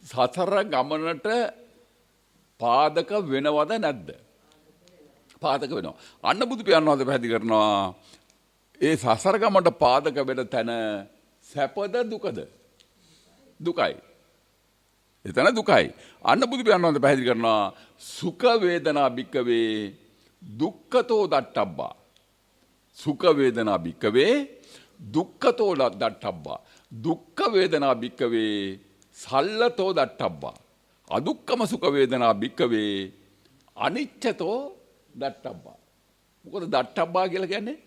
සතර ගමනට පාදක වෙනවද නැද්ද? පාදක වෙනවා. අන්න බුදු පියාණන් වහන්සේ පැහැදිලි කරනවා ඒ සසර ගමනට පාදක වෙන තැන සැපද දුකද? දුකයි. එතන දුකයි. අන්න බුදු පියාණන් වහන්සේ පැහැදිලි කරනවා සුඛ වේදනා භික්කවේ දුක්ඛතෝ දට්ඨබ්බා. සුඛ වේදනා භික්කවේ දුක්ඛතෝ දට්ඨබ්බා. දුක්ඛ වේදනා භික්කවේ සල්ලතෝ දට්ඨබ්බා. අදුක්ඛම සුඛ වේදනා භික්කවේ අනිච්චතෝ දට්ඨබ්බා. මොකද දට්ඨබ්බා කියලා කියන්නේ?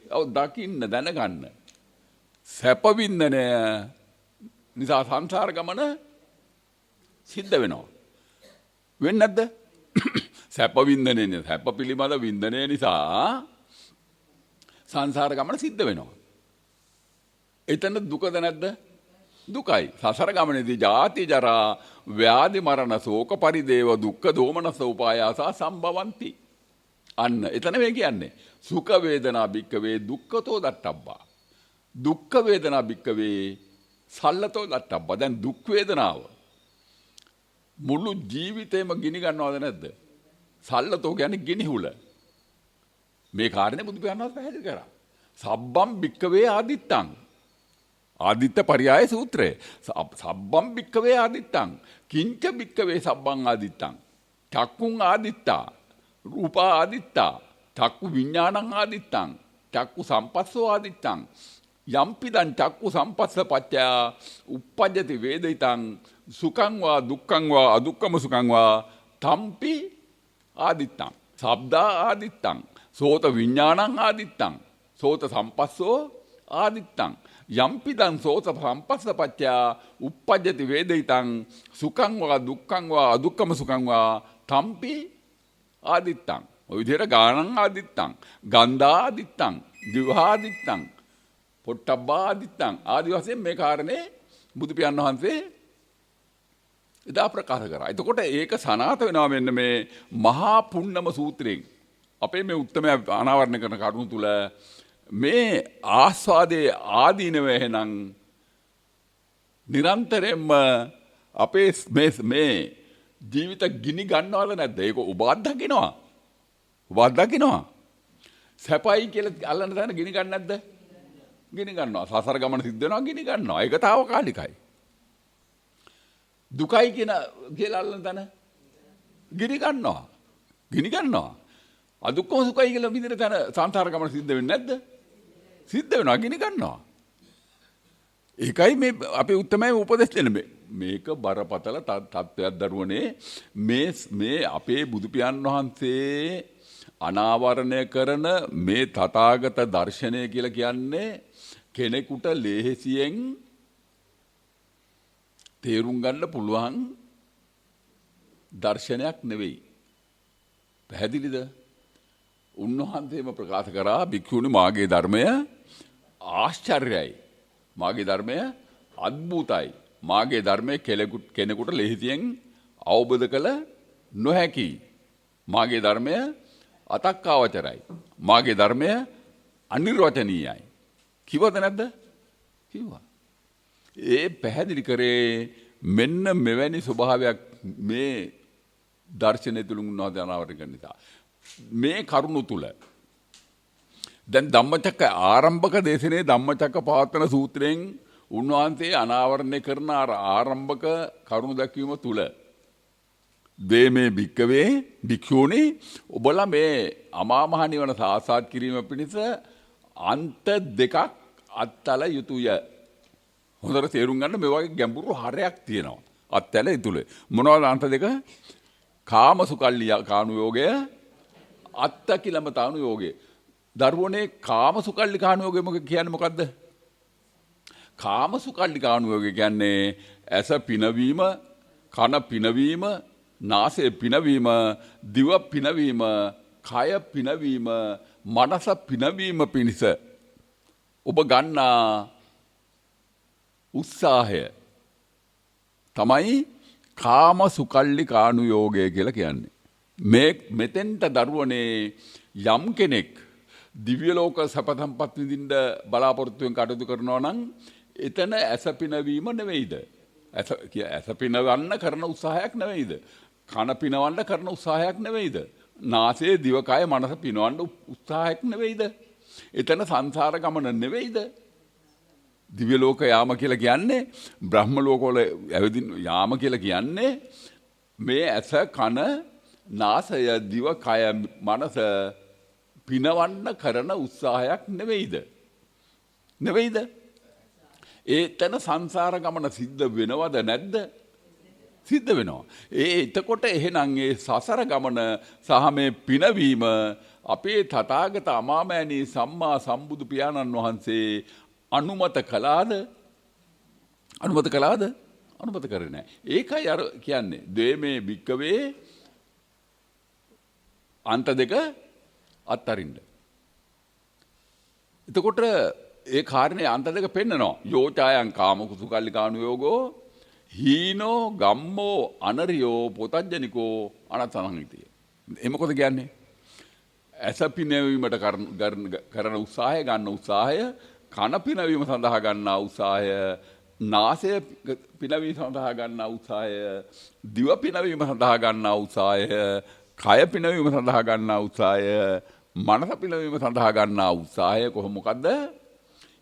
ඔව් දකින්න දැනගන්න. සැප වින්දනය නිසා සංසාර ගමන සිද්ධ වෙනවා. වෙන්නේ නැද්ද? සැප වින්දනය සැප පිළිබඳ වින්දනය නිසා සංසාර ගමන සිද්ධ වෙනවා. එතන දුකද නැද්ද? දුකයි. සසර ගමනේදී ජාති ජරා ව්‍යාධි මරණ ශෝක පරිදේව දුක්ඛ දෝමනස උපායාස සම්භවಂತಿ. අන්න එතන මේ කියන්නේ සුඛ වේදනා භික්කවේ දුක්ඛතෝ දට්ඨබ්බා. දුක්ඛ වේදනා භික්කවේ සල්ලතෝ දට්ඨබ්බා. දැන් දුක් වේදනාව මුළු ජීවිතේම ගිනි ගන්නවද නැද්ද? සල්ලතෝ කියන්නේ ගිනි හුල. මේ කාරණේ බුදු පියාණන් වහන්සේ පැහැදිලි කරා. සබ්බම් භික්කවේ ආදිත්තං. ආදිත්ත පරියාය සූත්‍රය. සබ්බම් භික්කවේ ආදිත්තං. කිංච භික්කවේ සබ්බං ආදිත්තං. චක්කුං ආදිත්තා. රූපා ආදිත්තා. චක්කු විඥානං ආදිත්තං. චක්කු සම්පස්සෝ ආදිත්තං. යම්පිදං චක්කු සම්පස්ස පච්චය උප්පජ්ජති වේදිතං සුඛං වා දුක්ඛං වා අදුක්ඛම සුඛං වා තම්පි ආදිත්තං. සබ්දා ආදිත්තං. සෝත විඥානං ආදිත්තං. සෝත සම්පස්සෝ ආදිත්තං. යම්පිදං සෝත සම්පස්ස පච්චය උප්පජ්ජති වේදිතං සුඛං වා දුක්ඛං වා අදුක්ඛම සුඛං වා තම්පි ආදිත්තං. ඔය විදිහට ගානං ආදිත්තං, ගන්ධා ආදිත්තං, දිවහා ආදිත්තං, පොට්ටබ්බා ආදිත්තං ආදි වශයෙන් මේ කාරණේ බුදු පියාණන් වහන්සේ එදා ප්‍රකාශ කරා. එතකොට ඒක සනාත වෙනවා මෙන්න මේ මහා පුන්නම සූත්‍රයෙන්. අපේ මේ උත්තම අනාවරණය කරන කරුණු තුල මේ ආස්වාදයේ ආදීනව එහෙනම් නිරන්තරයෙන්ම අපේ මේ ජීවිත ගිනි ගන්නවද නැද්ද? ඒක ඔබත් දකිනවා. ඔබත් දකිනවා. සැපයි කියලා අල්ලන තැන ගිනි ගන්න නැද්ද? ගිනි ගන්නවා. සසර ගමන සිද්ධ වෙනවා ගිනි ගන්නවා. ඒක తాවකාලිකයි. දුකයි කියලා අල්ලන තැන ගිනි ගන්නවා. ගිනි ගන්නවා. අදුක්ඛම සුඛයි කියලා විදිහට තැන සංසාර ගමන සිද්ධ වෙන්නේ නැද්ද? සිද්ධ වෙනවා ගිනි ගන්නවා. ඒකයි මේ අපේ උත්තමයි උපදෙස් දෙන්නේ. මේක බරපතල තත්ත්වයක් දරුවනේ. මේ අපේ බුදු පියාණන් වහන්සේ අනාවරණය කරන මේ තථාගත දර්ශනය කියලා කියන්නේ කෙනෙකුට ලේසියෙන් තේරුම් ගන්න පුළුවන් දර්ශනයක් නෙවෙයි. පැහැදිලිද? උන්වහන්සේම ප්‍රකාශ කරා භික්ෂුනි මාගේ ධර්මය ආශ්චර්යයි. මාගේ ධර්මය අద్භූතයි. මාගේ ධර්මය කෙනෙකුට ලෙහිතියෙන් අවබෝධ කළ නොහැකි. මාගේ ධර්මය අතක්කාවචරයි. මාගේ ධර්මය අනිර්වචනීයයි. කිව්වද නැද්ද? කිව්වා. ඒ පැහැදිලි කරේ මෙන්න මෙවැනි ස්වභාවයක් මේ දර්ශනය තුලින් උන්වහන්සේ අනාවරණය කරන නිසා. මේ කරුණු තුල දැන් ධම්මචක්ක ආරම්භක දේශනේ ධම්මචක්ක පවත්තන සූත්‍රයෙන් උන්වහන්සේ අනාවරණය කරන ආරම්භක කරුණු දැක්වීම තුල දේමේ භික්කවේ භික්ෂූනි ඔබලා මේ අමා මහ නිවන සාක්ෂාත් කිරීම පිණිස අන්ත දෙකක් අත්තල යුතුය. හොඳට තේරුම් ගන්න මේ වගේ ගැඹුරු හරයක් තියෙනවා. අත්තල යුතුය. මොනවද අන්ත දෙක? කාමසුකල්ලිය කාණු යෝගය, අත්ත කිලමතාණු යෝගය. දරුවනේ කාමසුකල්ලිකානුയോഗය කියන්නේ මොකද්ද? කාමසුකල්ලිකානුയോഗය කියන්නේ ඇස පිනවීම, කන පිනවීම, නාසය පිනවීම, දිව පිනවීම, කය පිනවීම, මනස පිනවීම පිණිස ඔබ ගන්නා උත්සාහය තමයි කාමසුකල්ලිකානුയോഗය කියලා කියන්නේ. මේ මෙතෙන්ට දරුවනේ යම් කෙනෙක් දිව්‍ය ලෝක සැප සම්පත් විඳින්න බලාපොරොත්තුෙන් කටයුතු කරනවා නම් එතන ඇස පිනවීම නෙවෙයිද? ඇස පිනවන්න කරන උත්සාහයක් නෙවෙයිද? කන පිනවන්න කරන උත්සාහයක් නෙවෙයිද? නාසයේ දිවකය මනස පිනවන්න උත්සාහයක් නෙවෙයිද? එතන සංසාර ගමන නෙවෙයිද? දිව්‍ය ලෝක යාම කියලා කියන්නේ බ්‍රහ්ම ලෝකවල ඇවිදින් යාම කියලා කියන්නේ මේ ඇස කන නාසය දිවකය මනස පිනවන්න කරන උත්සාහයක් නෙවෙයිද? නෙවෙයිද? ඒතන සංසාර ගමන සිද්ධ වෙනවද නැද්ද? සිද්ධ වෙනවා. එතකොට එහෙනම් ඒ සසර ගමන සහ මේ පිනවීම අපේ තථාගත අමාමෑණී සම්මා සම්බුදු පියාණන් වහන්සේ අනුමත කළාද? අනුමත කළාද? අනුමත කරේ නැහැ. ඒකයි අර කියන්නේ ද්වේමේ භික්කවේ අන්ත දෙක අත්තරින්න. එතකොට ඒ කාරණේ අන්ත දෙක පෙන්නනවා. යෝචායන් කාමකුසුකල්ලිකානුയോഗෝ හීනෝ ගම්මෝ අනරියෝ පොතජ්ජනිකෝ අනත්තනංිතිය. ඒ මොකද කියන්නේ? ඇස පිනවීමට කරන උත්සාහය ගන්න උත්සාහය, කන පිනවීම සඳහා ගන්නා උත්සාහය, නාසය පිනවීම සඳහා ගන්නා උත්සාහය, දිව පිනවීම සඳහා ගන්නා උත්සාහය, කය පිනවීම සඳහා ගන්නා උත්සාහය, මනස පිනවීම සඳහා ගන්නා උත්සාහය මොකද්ද?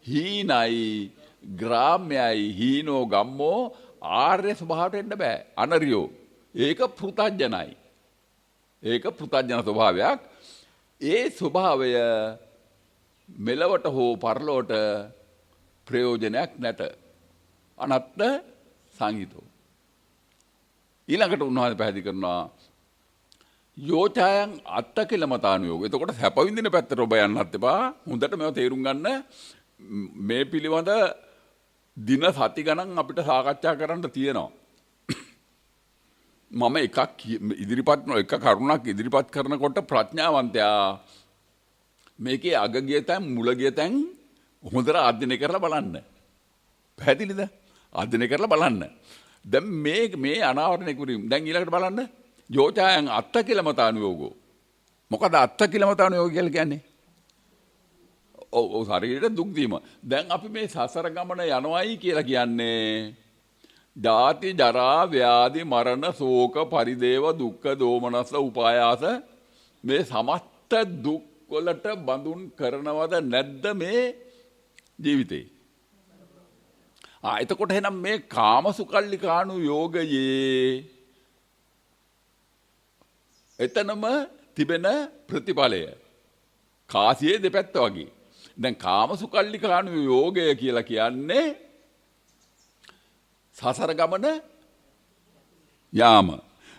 හීනයි ග්‍රාම්‍යයි හීනෝ ගම්මෝ ආර්ය ස්වභාවයට එන්න බෑ. අනරියෝ. ඒක පෘතජ්ජනයි. ඒක පෘතජ්ජන ස්වභාවයක්. ඒ ස්වභාවය මෙලවට හෝ පරලොවට ප්‍රයෝජනයක් නැත. අනත්ත සංහිතෝ. ඊළඟට උන්වහන්සේ පැහැදිලි කරනවා යෝචායන් අත්ත කිලමතානුയോഗ. එතකොට සැප විඳින පැත්තට ඔබ යන්නත් එපා. හොඳට මේවා තේරුම් ගන්න. මේ පිළිබඳ දින සති ගණන් අපිට සාකච්ඡා කරන්න තියෙනවා. මම එක කරුණක් ඉදිරිපත් කරනකොට ප්‍රඥාවන්තයා මේකේ අග ගිය තැන් මුල ගිය තැන් හොඳට අධ්‍යයනය කරලා බලන්න. පැහැදිලිද? අධ්‍යයනය කරලා බලන්න. දැන් මේ අනාවරණය කිරීම. දැන් ඊළඟට බලන්න යෝචායන් අත්ත කිලමතානුയോഗෝ. මොකද අත්ත කිලමතානුയോഗ කියලා කියන්නේ? ඔව් ශරීරයට දුක් දීම. දැන් අපි මේ සසර ගමන යනවායි කියලා කියන්නේ ජාති ජරා ව්‍යාධි මරණ ශෝක පරිදේව දුක්ඛ දෝමනස්ස උපායාස මේ සමස්ත දුක් වලට බඳුන් කරනවද නැද්ද මේ ජීවිතේ? එතකොට එහෙනම් මේ කාමසුකල්ලිකානු යෝගයේ එතනම තිබෙන ප්‍රතිඵලය කාසියේ දෙපැත්ත වගේ. දැන් කාමසුකල්ලිකානු යෝගය කියලා කියන්නේ සසර ගමන යාම.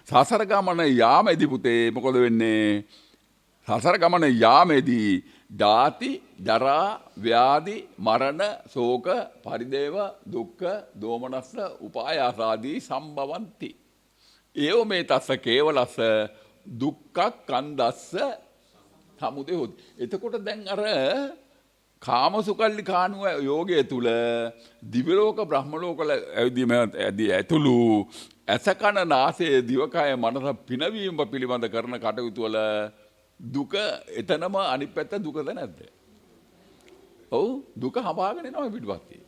සසර ගමන යාමේදී පුතේ මොකද වෙන්නේ? සසර ගමන යාමේදී ජාති ජරා ව්‍යාධි මරණ ශෝක පරිදේව දුක්ඛ දෝමනස්ස උපායාසාදී සම්භවಂತಿ. ඒව මේ තස්ස කේවලස්ස දුක්ඛ කන්දස්ස සමුදය හොත්. එතකොට දැන් අර කාමසුකල්ලිකානුව යෝගය තුල දිව්‍ය ලෝක බ්‍රහ්ම ලෝක වල ඇතුළු අසකන නාසය දිවකය මනස පිනවීම පිළිබඳ කරන කටයුතු වල දුක එතනම අනිත් පැත්ත දුකද නැද්ද? ඔව් දුක හඹාගෙන එනවා පිටපස්සේ.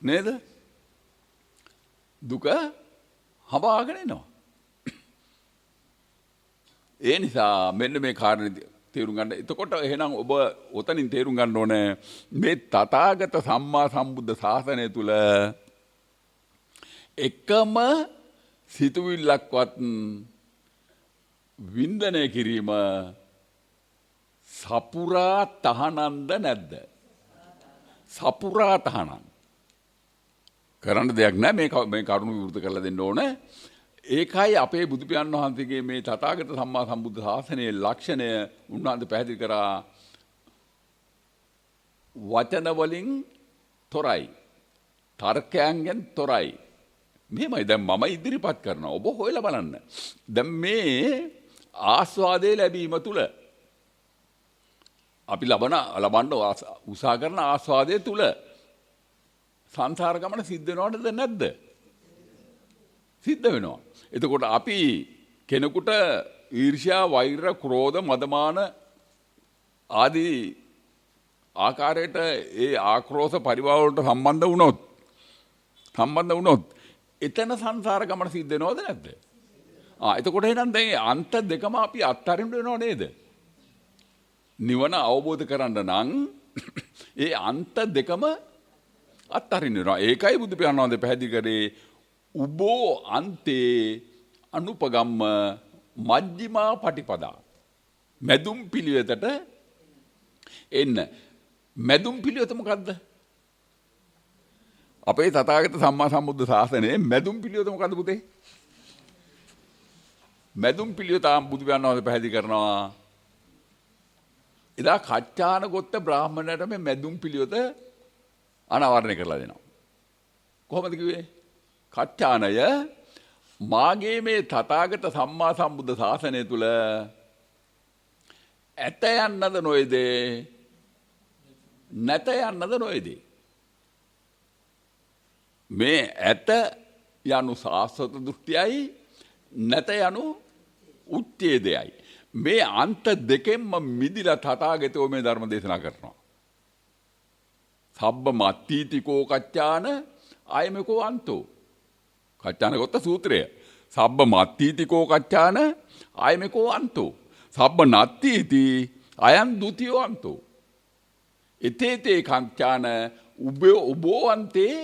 නේද? දුක හඹාගෙන එනවා. ඒ නිසා මෙන්න මේ කාරණේ තේරුම් ගන්න. එතකොට එහෙනම් ඔබ ඔතනින් තේරුම් ගන්න ඕනේ මේ තථාගත සම්මා සම්බුද්ධ ශාසනය තුල එකම සිතුවිල්ලක්වත් වින්දනය කිරීම සපුරා තහනන්ද නැද්ද? සපුරා තහනන් කරන්න දෙයක් නැහැ. මේ කරුණු විවෘත කරලා දෙන්න ඕනේ. ඒකයි අපේ බුදු පියාණන් වහන්සේගේ මේ තථාගත සම්මා සම්බුද්ධ ශාසනයේ ලක්ෂණය උන්වහන්සේ පැහැදිලි කරා වචන වලින් තොරයි. තර්කයන්ගෙන් තොරයි. මෙහෙමයි දැන් මම ඉදිරිපත් කරනවා. ඔබ හොයලා බලන්න. දැන් මේ ආස්වාදයේ ලැබීම තුල අපි ලබන්න උත්සාහ කරන ආස්වාදයේ තුල සංසාර ගමන සිද්ධ වෙනවද නැද්ද? සිද්ධ වෙනවා. එතකොට අපි කෙනෙකුට ඊර්ෂ්‍යා, වෛර, ක්‍රෝධ, මදමාන ආදී ආකාරයට ඒ ආක්‍රෝෂ පරිභව වලට සම්බන්ධ වුණොත් එතන සංසාර ගමන සිද්ධ වෙනවද නැද්ද? එතකොට එහෙනම් දැන් අන්ත දෙකම අපි අත්හරින්න වෙනව නේද? නිවන අවබෝධ කරගන්න නම් ඒ අන්ත දෙකම අත්හරින්න වෙනවා. ඒකයි බුදු පියාණන් වහන්සේ පැහැදිලි කරේ උබෝ අන්තේ අනුපගම්ම මජ්ක්‍ධිමා පටිපදා. මැදුම් පිළිවෙතට එන්න. මැදුම් පිළිවෙත මොකද්ද? අපේ තථාගත සම්මා සම්බුද්ධ ශාසනයේ මැදුම් පිළිවෙත මොකද්ද පුතේ? මැදුම් පිළිවෙත බුදු පියාණන් වහන්සේ පැහැදිලි කරනවා. එදා කච්චාන ගොත්ත බ්‍රාහ්මණයට මේ මැදුම් පිළිවෙත අනාවරණය කරලා දෙනවා. කොහොමද කිව්වේ? කච්චානය මාගේ මේ තථාගත සම්මා සම්බුද්ධ ශාසනය තුල ඇත යන්නද නොයේදේ නැත යන්නද නොයේදේ. මේ ඇත යනු සාස්වත දෘෂ්ටියයි නැත යනු උච්ඡේදයයි. මේ අන්ත දෙකෙන්ම මිදිලා තථාගතෝ මේ ධර්ම දේශනා කරනවා. සබ්බ මත්තිතිකෝ කච්චාන ආයමකෝ අන්තෝ. කච්චාන ගොත්ත සූත්‍රය. සබ්බ මත්තිතිකෝ කච්චාන ආයමකෝ අන්තෝ. සබ්බ නත්තිති අයං ဒ ුතියෝ අන්තෝ. එතේතේ කච්චාන උබෝ අන්තේ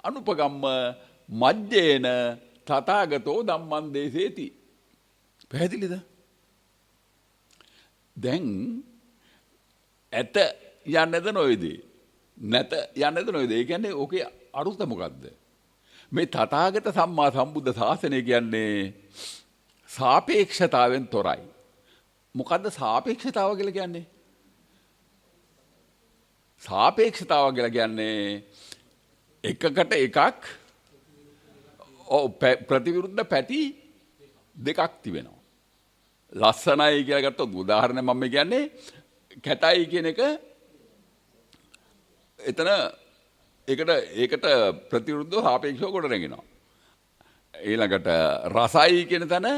අනුපගම්ම මජ්ජේන තථාගතෝ ධම්මං දේසේති. පැහැදිලිද? දැන් ඇත යන්නේද නොවේදී නැත යන්නේද නොවේදී. ඒ කියන්නේ ඕකේ අරුත මොකද්ද? මේ තථාගත සම්මා සම්බුද්ධ ශාසනය කියන්නේ සාපේක්ෂතාවෙන් තොරයි. මොකද්ද සාපේක්ෂතාව කියලා කියන්නේ? සාපේක්ෂතාව කියලා කියන්නේ එකකට එකක් ප්‍රතිවිරුද්ධ පැති දෙකක් තිබෙනවා. ලස්සනයි කියලා ගත්තොත් උදාහරණ මම කියන්නේ කැටයි කියන එක එතන ඒකට ප්‍රතිවිරුද්ධව සාපේක්ෂව කොට රැගෙනවා. ඊළඟට රසයි කියන තැන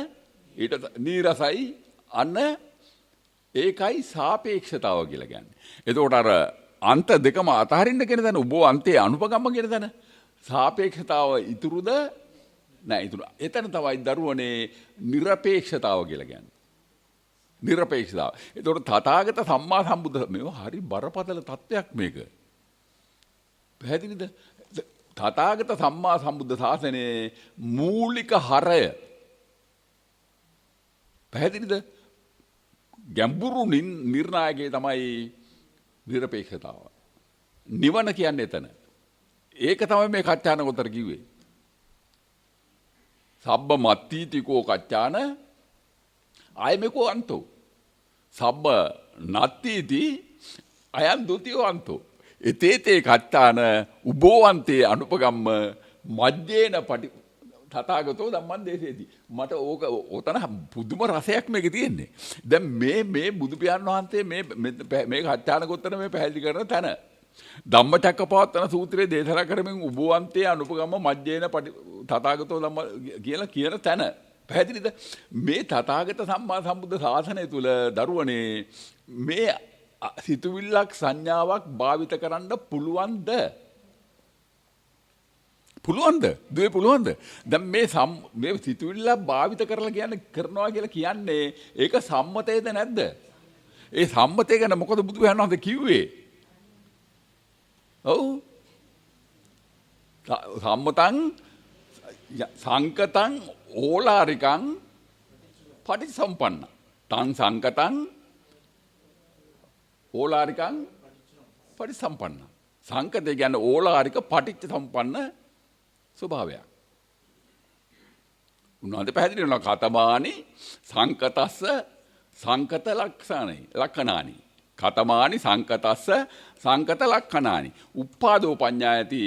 ඊට නීරසයි අන්න ඒකයි සාපේක්ෂතාව කියලා කියන්නේ. එතකොට අර අන්ත දෙකම අතහරින්න කියන තැන උබෝ අන්තේ අනුපගම්ම කියන තැන සාපේක්ෂතාව ඉතුරුද නෑ ඉතුරු. එතන තමයි දරුවනේ නිර්පේක්ෂතාව කියලා කියන්නේ. නිර්පේක්ෂතාව. එතකොට තථාගත සම්මා සම්බුද්ධ මේවා හරි බරපතල තත්ත්වයක් මේක. පැහැදිලිද? තථාගත සම්මා සම්බුද්ධ ශාසනයේ මූලික හරය පැහැදිලිද? ගැඹුරු නිර්ණායකයේ තමයි නිර්පේක්ෂතාව. නිවන කියන්නේ එතන. ඒක තමයි මේ කච්චාන ගොතර කිව්වේ. සබ්බ මත්තිතිකෝ කච්චාන ආයමකෝ අන්තෝ. සබ්බ නත්තිති අයං ဒ ුතියෝ අන්තෝ. එතේතේ කච්චාන උබෝවන්තේ අනුපගම්ම මජ්ජේන පටි තථාගතෝ ධම්මං දේසේති. මට ඕක ඔතන පුදුම රසයක් මේකේ තියෙන්නේ. දැන් මේ බුදු පියාණන් වහන්සේ මේ කච්චාන ගොතර මේ පැහැදිලි කරන තැන ධම්මචක්කපවත්තන සූත්‍රයේ දේශනා කරමින් උබෝවන්තේ අනුපගම්ම මජ්ජේන පටි තථාගතෝ ධම්ම කියලා කියන තැන පැහැදිලිද? මේ තථාගත සම්මා සම්බුද්ධ ශාසනය තුල දරුවනේ මේ සිතුවිල්ලක් සංඥාවක් භාවිත කරන්න පුළුවන්ද? පුළුවන්ද? දුවේ පුළුවන්ද? දැන් මේ සිතුවිල්ල භාවිත කරනවා කියලා කියන්නේ ඒක සම්මතයේද නැද්ද? ඒ සම්මතය ගැන මොකද බුදු පියාණන් වහන්සේ කිව්වේ? ඔව්. සම්මතං සංකතං ඕලාරිකං පටිසම්පන්න. තං සංකතං ඕලාරිකං පටිසම්පන්න. සංකතය කියන්නේ ඕලාරික පටිච්ච සම්පන්න ස්වභාවයක්. උන්වහන්සේ පැහැදිලි කරනවා කතමානි සංකතස්ස සංකත ලක්ෂණයි ලක්ෂණානි. කතමානි සංකතස්ස සංකත ලක්ඛනානි. උප්පාදෝ පඤ්ඤායති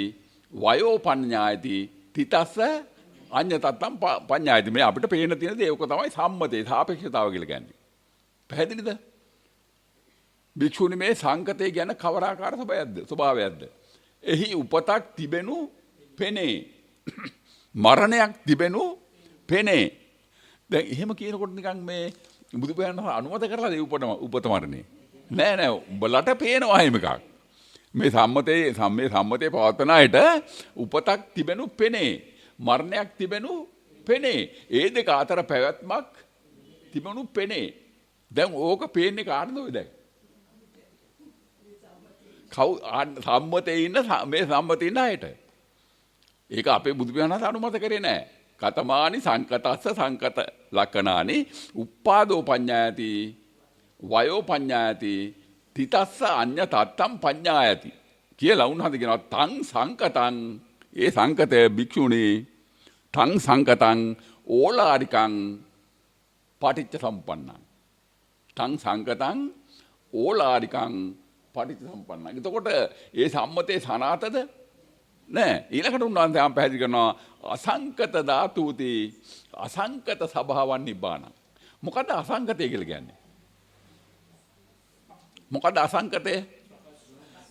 වයෝ පඤ්ඤායති තිතස්ස අඤ්ඤතත්තම් පඤ්ඤායති. මේ අපිට පේන තියෙන දේ ඔක තමයි සම්මතේ සාපේක්ෂතාව කියලා කියන්නේ. පැහැදිලිද? භික්ෂුනි මේ සංකතේ ගැන කවරාකාර ස්වභාවයක්ද? එහි උපතක් තිබෙනු පෙනේ. මරණයක් තිබෙනු පෙනේ. දැන් එහෙම කියනකොට නිකන් මේ බුදු පියාණන් අනුමත කරලා දේ උපත මරණේ. නෑ උඹලට පේනවා එහෙම එකක්. මේ සම්මතේ පවත්වන අයට උපතක් තිබෙනු පෙනේ. මරණයක් තිබෙනු පෙනේ. ඒ දෙක අතර පැවැත්මක් තිබෙනු පෙනේ. දැන් ඕක පේන්නේ කාටද ඔය දැන්? සම්මතේ ඉන්න මේ සම්මතේ ඉන්න අයට. ඒක අපේ බුදු පියාණන් අනුමත කරේ නෑ. කතමානි සංකතස්ස සංකත ලක්ඛනානි උප්පාදෝ පඤ්ඤායති වයෝ පඤ්ඤායති තිතස්ස අඤ්ඤ තත්තම් පඤ්ඤායති කියලා උන්වහන්සේ කියනවා තං සංකතං ඒ සංකතය භික්ෂුණී තං සංකතං ඕලාරිකං පටිච්ච සම්පන්නං තං සංකතං ඕලාරිකං පටිච්ච සම්පන්නං. එතකොට ඒ සම්මතේ සනාතද නෑ. ඊළඟට උන්වහන්සේ ආම් පැහැදිලි කරනවා අසංකත ධාතුති අසංකත ස්වභාවන් නිබ්බාන. මොකද අසංකතය කියලා කියන්නේ? මොකද අසංකතය?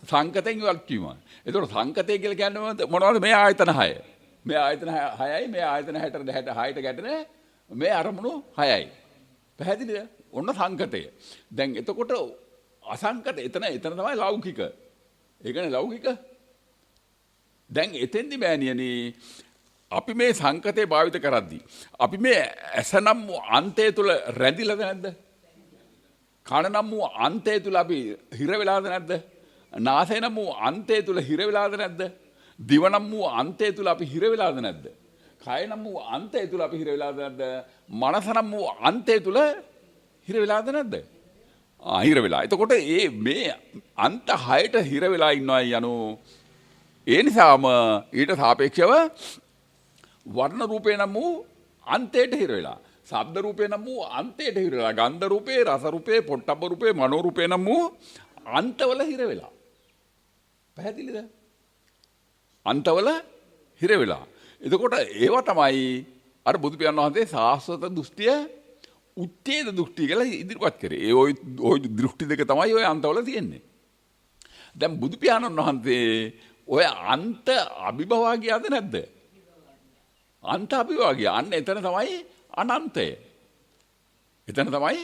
සංකතෙන් ඉවත් වීම. ඒතකොට සංකතය කියලා කියන්නේ මොනවද? මේ ආයතන 6. මේ ආයතන 6යි මේ ආයතන 6ට ගැටෙන මේ අරමුණු 6යි. පැහැදිලිද? ඔන්න සංකතය. දැන් එතකොට අසංකත එතන තමයි ලෞකික. ඒ කියන්නේ ලෞකික. දැන් එතෙන්දි මෑණියනි අපි මේ සංකතේ භාවිත කරද්දී අපි මේ ඇසනම් අන්තය තුල රැඳිලාද නැද්ද? කනනම් වූ අන්තය තුල අපි හිර වෙලාද නැද්ද? නාසයනම් වූ අන්තය තුල හිර වෙලාද නැද්ද? දිවනම් වූ අන්තය තුල අපි හිර වෙලාද නැද්ද? කයනම් වූ අන්තය තුල අපි හිර වෙලාද නැද්ද? මනසනම් වූ අන්තය තුල හිර වෙලාද නැද්ද? හිර වෙලා. එතකොට මේ අන්ත 6ට හිර වෙලා ඉන්නවා යනු ඒ නිසාම ඊට සාපේක්ෂව වර්ණ රූපේ නම් වූ අන්තයට හිර වෙලා. ශබ්ද රූපේ නම් වූ අන්තයට හිර වෙලා. ගන්ධ රූපේ, රස රූපේ, පොට්ටබ්බ රූපේ, මනෝ රූපේ නම් වූ අන්තවල හිර වෙලා. පැහැදිලිද? අන්තවල හිර වෙලා. එතකොට ඒවා තමයි අර බුදු පියාණන් වහන්සේ සාස්වත දෘෂ්ටිය උත්තේජ දෘෂ්ටි කියලා ඉදිරිපත් කරේ. ඒ ওই දෘෂ්ටි දෙක තමයි ওই අන්තවල තියෙන්නේ. දැන් බුදු පියාණන් වහන්සේ ඔය අන්ත අභිභවාගියද නැද්ද? අන්ත අභිභවාගිය. අන්න එතන තමයි අනන්තය. එතන තමයි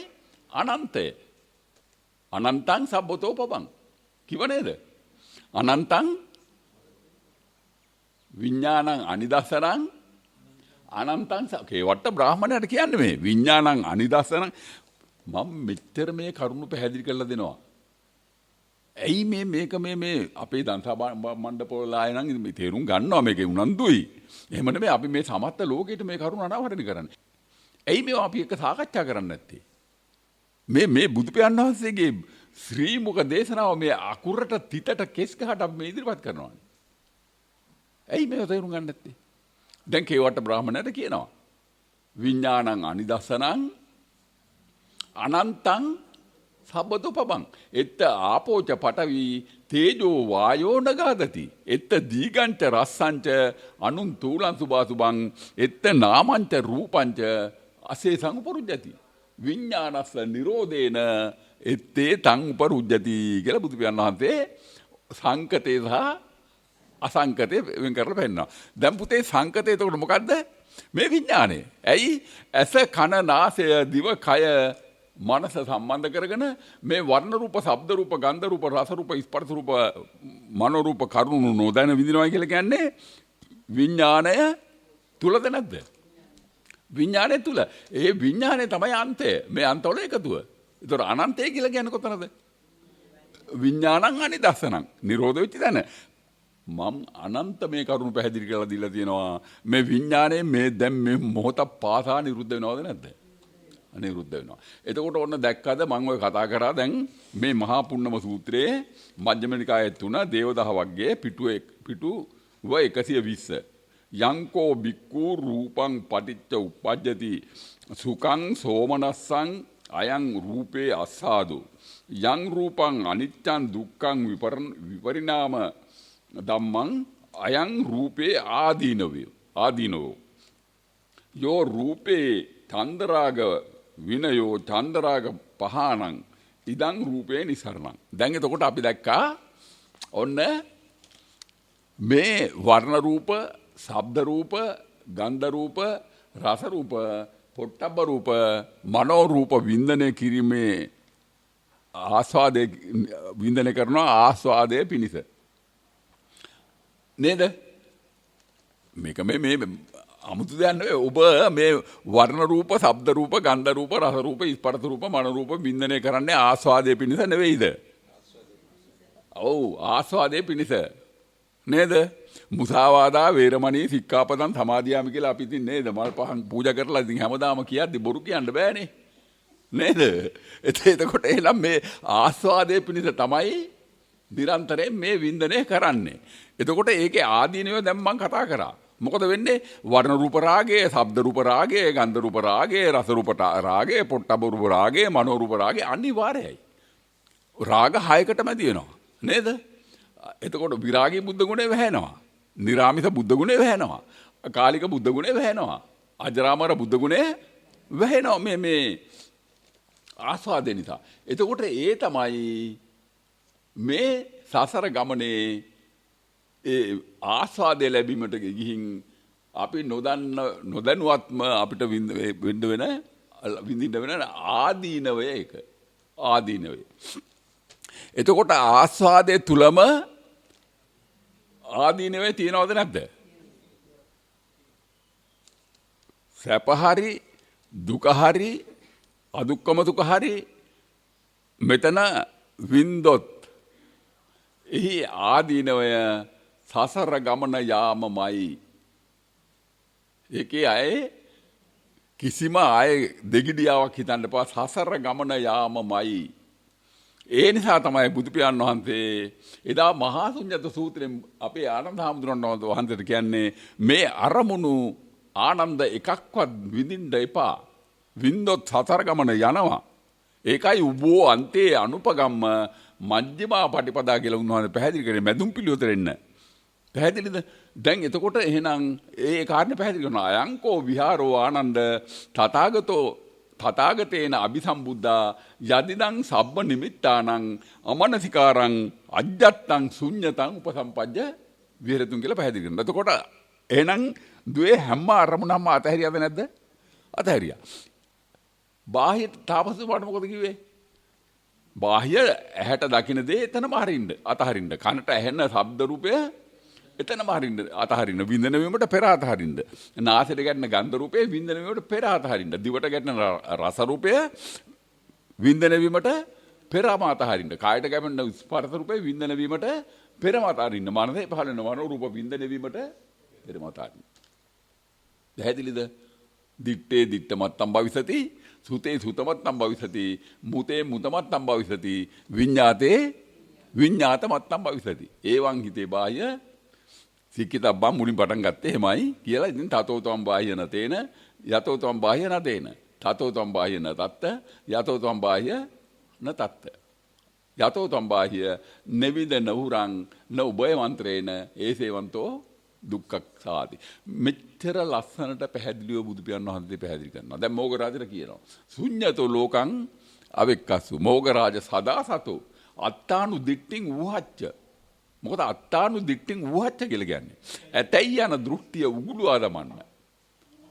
අනන්තය. අනන්තං සබ්බතෝ පබං. කිව නේද? අනන්තං විඥානං අනිදස්සනං අනන්තං කේවට්ට බ්‍රාහමණයට කියන්නේ මේ විඥානං අනිදස්සනං. මම මෙච්චර මේ කරුණු පැහැදිලි කරලා දෙනවා. ඇයි මේක මේ අපේ දන්සා මණ්ඩපවල ආය නම් තේරුම් ගන්නවා මේකේ උනන්දුයි. එහෙම නෙමෙයි අපි මේ සමස්ත ලෝකෙට මේ කරුණ අනාවරණය කරන්නේ. ඇයි මේවා අපි එක සාකච්ඡා කරන්නේ නැත්තේ? මේ බුදු පියාණන් වහන්සේගේ ශ්‍රී මුඛ දේශනාව මේ අකුරට තිතට කෙස් ගහට අපි මේ ඉදිරිපත් කරනවා. ඇයි මේව තේරුම් ගන්න නැත්තේ? දැන් කේවට්ට බ්‍රාහමණයට කියනවා විඥානං අනිදස්සනං අනන්තං සබ්බතෝ පබං එත්ත ආපෝච පඨවි තේජෝ වායෝ නගාදති එත්ත දීගංච රස්සංච අනුන් තූලං සුභාසුභං එත්ත නාමංච රූපංච අසේ සංපරුජ්ජති විඥානස්ස නිරෝධේන එත්තේ තං උපරුජ්ජති කියලා බුදු පියාණන් වහන්සේ සංකතේ සහ අසංකතේ වෙන් කරලා පෙන්නනවා. දැන් පුතේ සංකතේ එතකොට මොකද්ද? මේ විඥානය. ඇයි? ඇස කන නාසය දිව කය මනස සම්බන්ධ කරගෙන මේ වර්ණ රූප, ශබ්ද රූප, ගන්ධ රූප, රස රූප, ස්පර්ශ රූප, මනෝ රූප කරුණු නොදැන විඳිනවා කියලා කියන්නේ විඥාණය තුලද නැද්ද? විඥාණය තුල. ඒ විඥාණය තමයි අන්තය. මේ අන්තවල එකතුව. ඒතර අනන්තය කියලා කියන්නේ කොතනද? විඥානං අනිදස්සනං. නිරෝධ වෙච්ච තැන. මම අනන්ත මේ කරුණු පැහැදිලි කරලා දීලා තියෙනවා. මේ විඥාණය මේ දැන් මේ මොහොත පාසා නිරුද්ධ වෙනවද නැද්ද? අනිරුද්ධ වෙනවා. එතකොට ඔන්න දැක්කද මම ඔය කතා කරා දැන් මේ මහා පුන්නම සූත්‍රයේ මජ්ක්‍ධිම නිකායේ 3 දේවදහ වර්ගයේ පිටුව 120. යංකෝ බික්ඛු රූපං පටිච්ච උප්පජ්ජති සුඛං සෝමනස්සං අයං රූපේ අස්සාදු යං රූපං අනිච්ඡං දුක්ඛං විපරිණාම ධම්මං අයං රූපේ ආදීනවෝ යෝ රූපේ චන්දරාග විනයෝ චන්දරාග පහානං ඉදං රූපේ නිසරණං. දැන් එතකොට අපි දැක්කා ඔන්න මේ වර්ණ රූප, ශබ්ද රූප, ගන්ධ රූප, රස රූප, පොට්ටබ්බ රූප, මනෝ රූප වින්දනය කිරීමේ ආස්වාදයේ වින්දනය කරනවා ආස්වාදයේ පිණිස. නේද? මේක මේ අමුතු දෙයක් නෙවෙයි. ඔබ මේ වර්ණ රූප, ශබ්ද රූප, ගන්ධ රූප, රස රූප, ස්පර්ශ රූප, මන රූප වින්දනය කරන්නේ ආස්වාදයේ පිණිස නෙවෙයිද? ඔව් ආස්වාදයේ පිණිස. නේද? මුසාවාදා වේරමණී සික්ඛාපදං සමාදියාමි කියලා අපි ඉතින් නේද මල් පහන් පූජා කරලා ඉතින් හැමදාම කියද්දි බොරු කියන්න බෑනේ. නේද? එතකොට එහෙනම් මේ ආස්වාදයේ පිණිස තමයි නිරන්තරයෙන් මේ වින්දනය කරන්නේ. එතකොට ඒකේ ආදීනව දැන් මම කතා කරා. මොකද වෙන්නේ? වර්ණ රූප රාගය, ශබ්ද රූප රාගය, ගන්ධ රූප රාගය, රස රූප රාගය, පොට්ටබ්බ රූප රාගය, මනෝ රූප රාගය අනිවාර්යයි. රාග 6කටම තියෙනවා. නේද? එතකොට විරාගී බුද්ධ ගුණය වැහෙනවා. නිරාමිත බුද්ධ ගුණය වැහෙනවා. කාලික බුද්ධ ගුණය වැහෙනවා. අජරාමර බුද්ධ ගුණය වැහෙනවා මේ ආස්වාදේ නිසා. එතකොට ඒ තමයි මේ සසර ගමනේ ඒ ආස්වාදය ලැබීමට ගිහින් අපි නොදැනුවත්ම අපිට විඳින්න වෙන ආදීනවය ඒක. ආදීනවය. එතකොට ආස්වාදයේ තුලම ආදීනවය තියනවද නැද්ද? සැප හරි දුක හරි අදුක්කම දුක හරි මෙතන වින්දොත් එහි ආදීනවය සසර ගමන යාමමයි. ඒකේ අය කිසිම අය දෙගිඩියාවක් හිතන්න එපා. සසර ගමන යාමමයි. ඒ නිසා තමයි බුදු පියාණන් වහන්සේ එදා මහා ශුන්්‍යත සූත්‍රයෙන් අපේ ආනන්ද හාමුදුරන් වහන්සේට කියන්නේ මේ අරමුණු ආනන්ද එකක්වත් විඳින්න එපා. වින්දොත් සතර ගමන යනවා. ඒකයි උබෝ අන්තේ අනුපගම්ම මජ්ක්‍ධිමා පටිපදා කියලා උන්වහන්සේ පැහැදිලි කරේ මැදුම් පිළිවෙතට එන්න. පැහැදිලිද? දැන් එතකොට එහෙනම් ඒ කාරණේ පැහැදිලි කරනවා. අයංකෝ විහාරෝ ආනන්ද තථාගතේන අபிසම්බුද්ධා යදිදං සබ්බ නිමිත්තානං අමනසිකාරං අජ්ජත්තං ශුඤ්ඤතං උපසම්පජ්ජ විහෙරතුන් කියලා පැහැදිලි කරනවා. එතකොට එහෙනම් දුවේ හැම අරමුණක්ම අතහැරියද නැද්ද? අතහැරියා. බාහිර තාපසතුමාට මොකද කිව්වේ? බාහ්‍ය ඇහැට දකින්න දේ එතනම හරින්න අතහරින්න. කනට ඇහෙන ශබ්ද රූපය එතනම හරින්න අතහරින්න. විඳින වීමට පෙර අතහරින්න. නාසයට ගැටෙන ගන්ධ රූපය විඳින වීමට පෙර අතහරින්න. දිවට ගැටෙන රස රූපය විඳින වීමට පෙරම අතහරින්න. කායට ගැටෙන ස්පර්ශ රූපය විඳින වීමට පෙරම අතහරින්න. මනසේ පහළ වෙන මනෝ රූප විඳින වීමට පෙරම අතහරින්න. පැහැදිලිද? දිත්තේ දිත්තමත්තම් භවිසති, සුතේ සුතමත්තම් භවිසති, මුතේ මුතමත්තම් භවිසති, විඤ්ඤාතේ විඤ්ඤාතමත්තම් භවිසති. ඒවං හිතේ බාහ්‍ය සික්කිතබ්බම් මුලින් පටන් ගත්තේ එහෙමයි කියලා. ඉතින් තතෝතම් බාහ්‍ය නතේන යතෝතම් බාහ්‍ය නතේන තතෝතම් බාහ්‍ය නතත්ත යතෝතම් බාහ්‍ය නතත්ත යතෝතම් බාහ්‍ය නෙවිද නහුරං න උභය මන්ත්‍රේන ඒසේවන්තෝ දුක්ඛක් සාති. මෙච්චර ලස්සනට පැහැදිලිව බුදු පියාණන් වහන්සේ පැහැදිලි කරනවා. දැන් මොගරාජට කියනවා ශුඤ්ඤතෝ ලෝකං අවෙක්කස්සු මොගරාජ සදා සතෝ අත්තානු දිට්ඨින් වූහච්ච. මොකද අත්තානු දිට්ඨින් වූහච්ච කියලා කියන්නේ ඇතැයි යන දෘෂ්ටිය උගුලුවා දමන්න.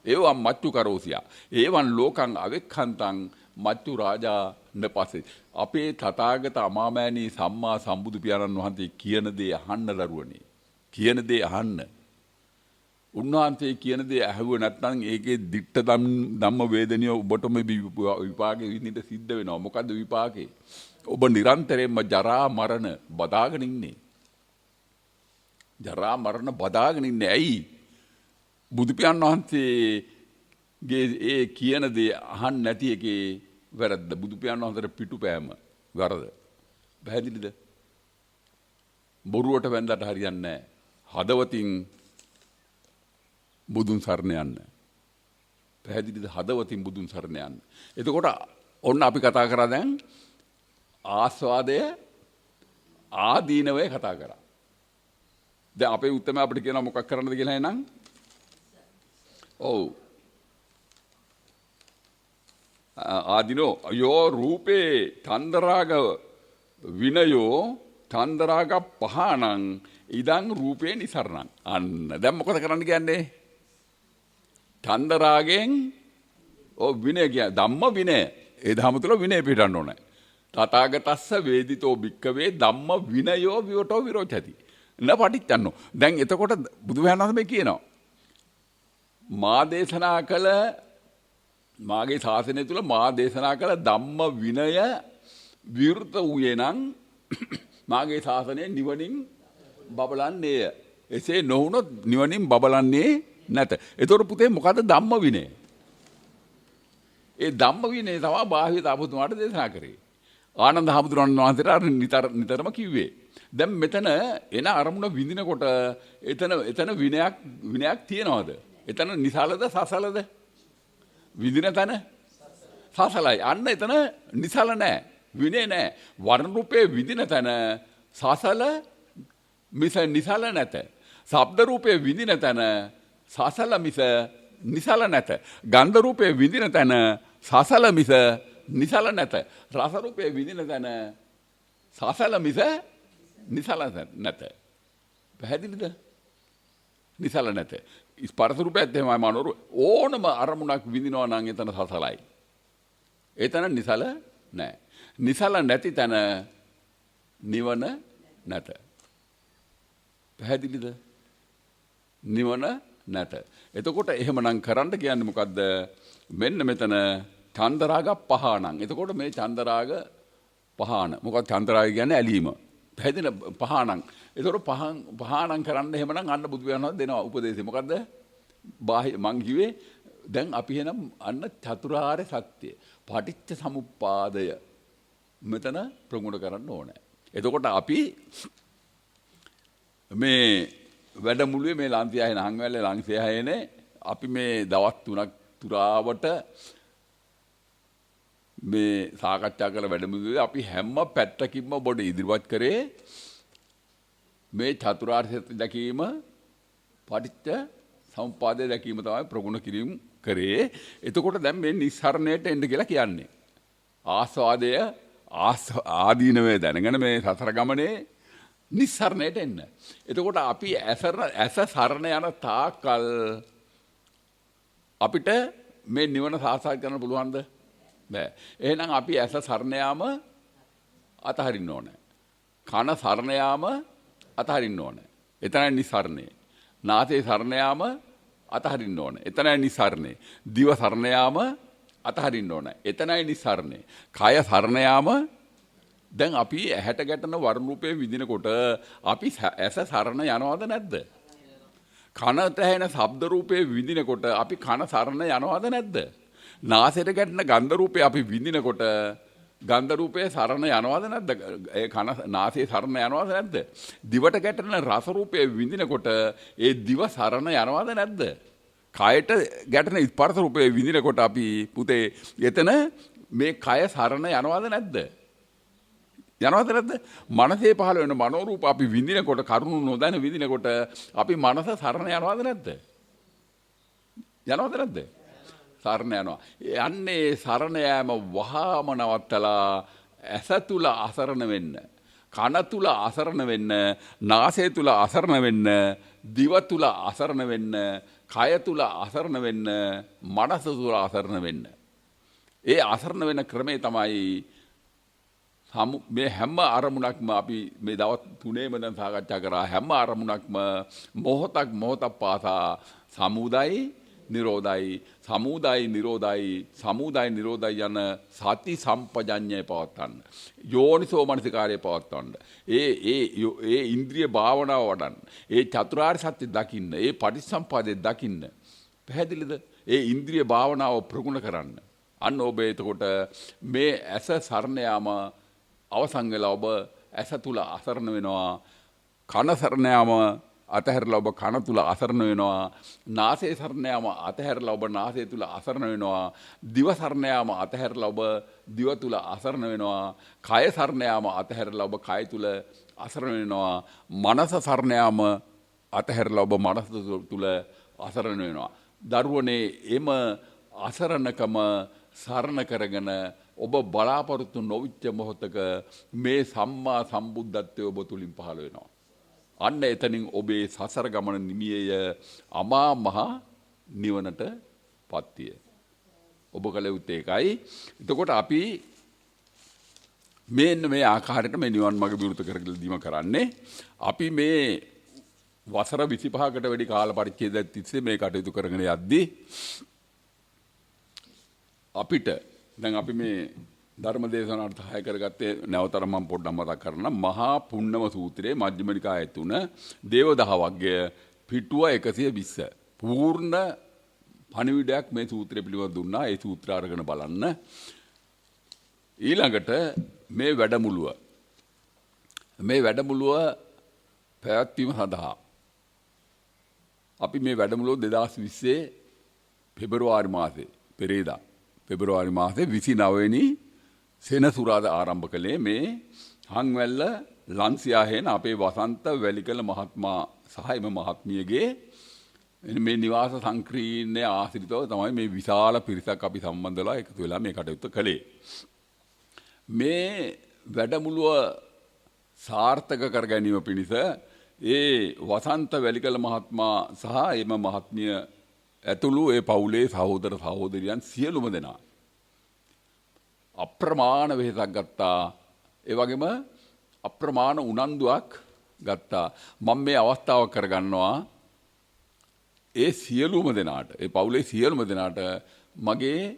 ඒවම් මච්චු කරෝසියා ඒවන් ලෝකං අවෙක්ඛන්තං මච්චු රාජා නපසේ. අපේ තථාගත අමාමෑණී සම්මා සම්බුදු පියාණන් වහන්සේ කියන දේ අහන්න දරුවනේ. කියන දේ අහන්න. උන්වහන්සේ කියන දේ ඇහුවේ නැත්නම් ඒකේ දිට්ඨ ධම්ම වේදනිය ඔබටම විපාකෙ විඳින්න සිද්ධ වෙනවා. මොකද්ද විපාකේ? ඔබ නිරන්තරයෙන්ම ජරා මරණ බදාගෙන ඉන්නේ. ජරා මරණ බදාගෙන ඉන්නේ. ඇයි? බුදු පියාණන් වහන්සේගේ ඒ කියන දේ අහන්න නැති එකේ වැරද්ද. බුදු පියාණන් වහන්සේට පිටුපෑම වැරද්ද. පැහැදිලිද? බොරුවට වැන්දට හරියන්නේ නැහැ. හදවතින් බුදුන් සරණ යන්න. පැහැදිලිද? හදවතින් බුදුන් සරණ යන්න. එතකොට ඔන්න අපි කතා කරා දැන් ආස්වාදය ආදීනවය කතා කරා. දැන් අපේ උත්තම අපිට කියනවා මොකක් කරන්නද කියලා එහෙනම්. ඔව්. ආදීනෝ යෝ රූපේ චන්දරාග විනයෝ චන්දරාග පහණං ඉදං රූපේ නිසරණං. අන්න දැන් මොකද කරන්න කියන්නේ? චන්දරාගෙන් විනය කිය ධම්ම විනය. ඒ ධම්ම තුල විනය පිටන්න ඕනේ. තථාගතස්ස වේදිතෝ භික්කවේ ධම්ම විනයෝ විවටෝ විරෝචති. නපටිච්චන්නෝ. දැන් එතකොට බුදුහාමනස මේ කියනවා. මා දේශනා කළ මාගේ ශාසනය තුල මා දේශනා කළ ධම්ම විනය විරුද්ධ වූයේ නම් මාගේ ශාසනය නිවනින් බබලන්නේය. එසේ නොවුනොත් නිවනින් බබලන්නේ නැත. එතකොට පුතේ මොකද්ද ධම්ම විනය? ඒ ධම්ම විනය තමයි බාහිර තාපතුමාට දේශනා කරේ. ආනන්ද හාමුදුරන් වහන්සේට නිතරම කිව්වේ. දැන් මෙතන එන අරමුණ විඳිනකොට එතන විනයක් තියනවද? එතන නිසලද සසලද? විඳින තැන සසලයි. අන්න එතන නිසල නැහැ. විනය නැහැ. වර්ණ රූපේ විඳින තැන සසල මිස නිසල නැත. ශබ්ද රූපේ විඳින තැන සසල මිස නිසල නැත. ගන්ධ රූපේ විඳින තැන සසල මිස නිසල නැත. රස රූපේ විඳින තැන සසල මිස නිසල නැත. පැහැදිලිද? නිසල නැත. ස්පර්ශ රූපයත් එහෙමයි මනෝ ඕනම අරමුණක් විඳිනවා නම් එතන සසලයි. එතන නිසල නැහැ. නිසල නැති තැන නිවන නැත. පැහැදිලිද? නිවන නැත. එතකොට එහෙමනම් කරන්න කියන්නේ මොකද්ද? මෙන්න මෙතන චන්දරාග පහණං. එතකොට මේ චන්දරාග පහණ. මොකක්ද චන්දරාග කියන්නේ? ඇලීම. පැහැදින පහණං. එතකොට පහණං කරන්න එහෙමනම් අන්න බුදු වෙනවා දෙනවා උපදේශය. මොකද්ද? මං කිව්වේ දැන් අපි එනම් අන්න චතුරාර්ය සත්‍ය පටිච්ච සමුප්පාදය මෙතන ප්‍රගුණ කරන්න ඕනේ. එතකොට අපි මේ වැඩමුළුවේ මේ ලන්තියායේ නහංවැල්ලේ ලංසියායේනේ අපි මේ දවස් 3ක් තුරාවට මේ සාකච්ඡා කළ වැඩමුළුවේ අපි හැම පැත්තකින්ම බොඩ ඉදිරිපත් කරේ මේ චතුරාර්ය සත්‍ය දැකීම පටිච්ච සමුප්පාදය දැකීම තමයි ප්‍රගුණ කිරීම කරේ. එතකොට දැන් මේ නිස්සරණයට එන්න කියලා කියන්නේ. ආස්වාදය ආදීනවේ දැනගෙන මේ සතර ගමනේ නිස්සරණයට එන්න. එතකොට අපි ඇස සරණ යන තාකල් අපිට මේ නිවන සාක්ෂාත් කරන්න පුළුවන්ද? බෑ. එහෙනම් අපි ඇස සරණ යාම අතහරින්න ඕනේ. කන සරණ යාම අතහරින්න ඕනේ. එතනයි නිස්සරණේ. නාසය සරණ යාම අතහරින්න ඕනේ. එතනයි නිස්සරණේ. දිව සරණ යාම අතහරින්න ඕනේ. එතනයි නිස්සරණේ. කය සරණ යාම දැන් අපි ඇහැට ගැටෙන වර්ණ රූපේ විඳිනකොට අපි ඇස සරණ යනවද නැද්ද? කනට ඇහෙන ශබ්ද රූපේ විඳිනකොට අපි කන සරණ යනවද නැද්ද? නාසයට ගැටෙන ගන්ධ රූපේ අපි විඳිනකොට ගන්ධ රූපේ සරණ යනවද නැද්ද? ඒ කන නාසයේ සරණ යනවද නැද්ද? දිවට ගැටෙන රස රූපේ විඳිනකොට ඒ දිව සරණ යනවද නැද්ද? කයට ගැටෙන ස්පර්ශ රූපේ විඳිනකොට අපි පුතේ එතන මේ කය සරණ යනවද නැද්ද? යනවද නැද්ද? මනසේ පහළ වෙන මනෝ රූප අපි විඳිනකොට කරුණු නොදැන විඳිනකොට අපි මනස සරණ යනවද නැද්ද? යනවද නැද්ද? සරණ යනවා. යන්නේ සරණ යෑම වහාම නවත්තලා ඇස තුල අසරණ වෙන්න, කන තුල අසරණ වෙන්න, නාසය තුල අසරණ වෙන්න, දිව තුල අසරණ වෙන්න, කය තුල අසරණ වෙන්න, මනස තුල අසරණ වෙන්න. ඒ අසරණ වෙන ක්‍රමේ තමයි මේ හැම අරමුණක්ම අපි මේ දවස් 3ේම දැන් සාකච්ඡා කරා. හැම අරමුණක්ම මොහොතක් පාසා සමුදයි නිරෝධයි සමුදයි නිරෝධයි යන සති සම්පජඤ්ඤය පවත්වන්න. යෝනිසෝ මනසිකාරය පවත්වන්න. ඒ ඉන්ද්‍රිය භාවනාව වඩන්න. ඒ චතුරාර්ය සත්‍ය දකින්න. ඒ පටිච්චසමුප්පාදය දකින්න. පැහැදිලිද? ඒ ඉන්ද්‍රිය භාවනාව ප්‍රගුණ කරන්න. අන්න ඔබ එතකොට මේ ඇස සරණ යාම අවසන් වෙලා ඔබ ඇස තුල අසරණ වෙනවා. කන සරණ යාම අතහැරලා ඔබ කන තුල අසරණ වෙනවා. නාසය සරණ යාම අතහැරලා ඔබ නාසය තුල අසරණ වෙනවා. දිව සරණ යාම අතහැරලා ඔබ දිව තුල අසරණ වෙනවා. කය සරණ යාම අතහැරලා ඔබ කය තුල අසරණ වෙනවා. මනස සරණ යාම අතහැරලා ඔබ මනස තුල අසරණ වෙනවා. දරුවනේ එම අසරණකම සරණ කරගෙන ඔබ බලාපොරොත්තු නොවිච්ච මොහොතක මේ සම්මා සම්බුද්ධත්වය ඔබ තුලින් පහළ වෙනවා. අන්න එතනින් ඔබේ සසර ගමන නිමියය අමා මහ නිවනට පත්තිය. ඔබ කළ යුත්තේ ඒකයි. එතකොට අපි මේ ආකාරයට මේ නිවන් මාර්ග විවෘත කරගල දීම කරන්නේ. අපි මේ වසර 25කට වැඩි කාල පරිච්ඡේදයක් තිස්සේ මේ කටයුතු කරගෙන යද්දී අපිට දැන් අපි මේ ධර්ම දේශනාවට සහාය කරගත්තේ නැවතර මම පොඩ්ඩක් මතක් කරන්න මහා පුන්නම සූත්‍රයේ මජ්ක්‍ධිම නිකායේ 3 දේවදහ වග්ගය පිටුව 120 පූර්ණ පණිවිඩයක් මේ සූත්‍රය පිළිබඳව දුන්නා. ඒ සූත්‍ර අරගෙන බලන්න. ඊළඟට මේ වැඩමුළුව පැවැත්වීම සඳහා අපි මේ වැඩමුළුව 2020 පෙබරවාරි මාසේ පෙරේදා පෙබරවාරි මාසේ 29 වෙනි සෙනසුරාදා ආරම්භ කළේ මේ හංවැල්ල ලන්සියාහෙන අපේ වසන්ත වැලිකල මහත්මයා සහ එම මහත්මියගේ මේ නිවාස සංක්‍රීර්ණයේ ආශ්‍රිතව තමයි මේ විශාල පිරිසක් අපි සම්බන්ධ වෙලා එකතු වෙලා මේ කටයුත්ත කළේ. මේ වැඩමුළුව සාර්ථක කර ගැනීම පිණිස ඒ වසන්ත වැලිකල මහත්මයා සහ එම මහත්මිය ඇතුළු ඒ පවුලේ සහෝදර සහෝදරියන් සියලුම දෙනා අප්‍රමාණ වෙහෙසක් ගත්තා. ඒ වගේම අප්‍රමාණ උනන්දුවක් ගත්තා. මම මේ අවස්ථාව කරගන්නවා ඒ සියලුම දෙනාට, ඒ පවුලේ සියලුම දෙනාට මගේ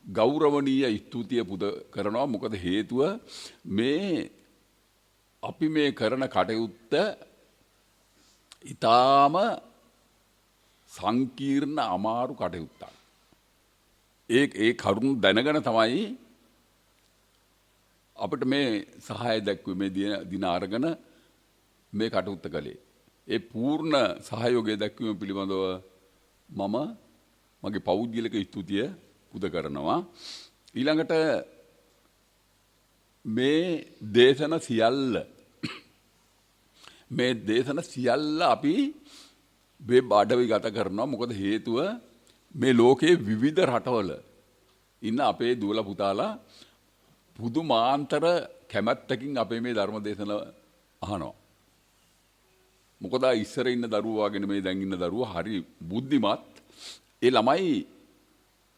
ගෞරවනීය ස්තුතිය පුද කරනවා. මොකද හේතුව මේ අපි මේ කරන කටයුත්ත ඊටාම සංකීර්ණ අමාරු කටයුත්තක්. ඒ කරුණු දැනගෙන තමයි අපිට මේ සහාය දැක්වේ මේ දින අරගෙන මේ කටයුත්ත කළේ. ඒ පූර්ණ සහයෝගය දැක්වීම පිළිබඳව මම මගේ පෞද්ගලික ස්තුතිය පුද කරනවා. ඊළඟට මේ දේශන සියල්ල අපි වෙබ් අඩවි ගත කරනවා. මොකද හේතුව මේ ලෝකයේ විවිධ රටවල ඉන්න අපේ දුවල පුතාලා පුදුමාන්තර කැමැත්තකින් අපේ මේ ධර්ම දේශන අහනවා. මොකද ඉස්සර ඉන්න දරුවෝ වගේ මේ දැන් ඉන්න දරුවෝ හරි බුද්ධිමත්. ඒ ළමයි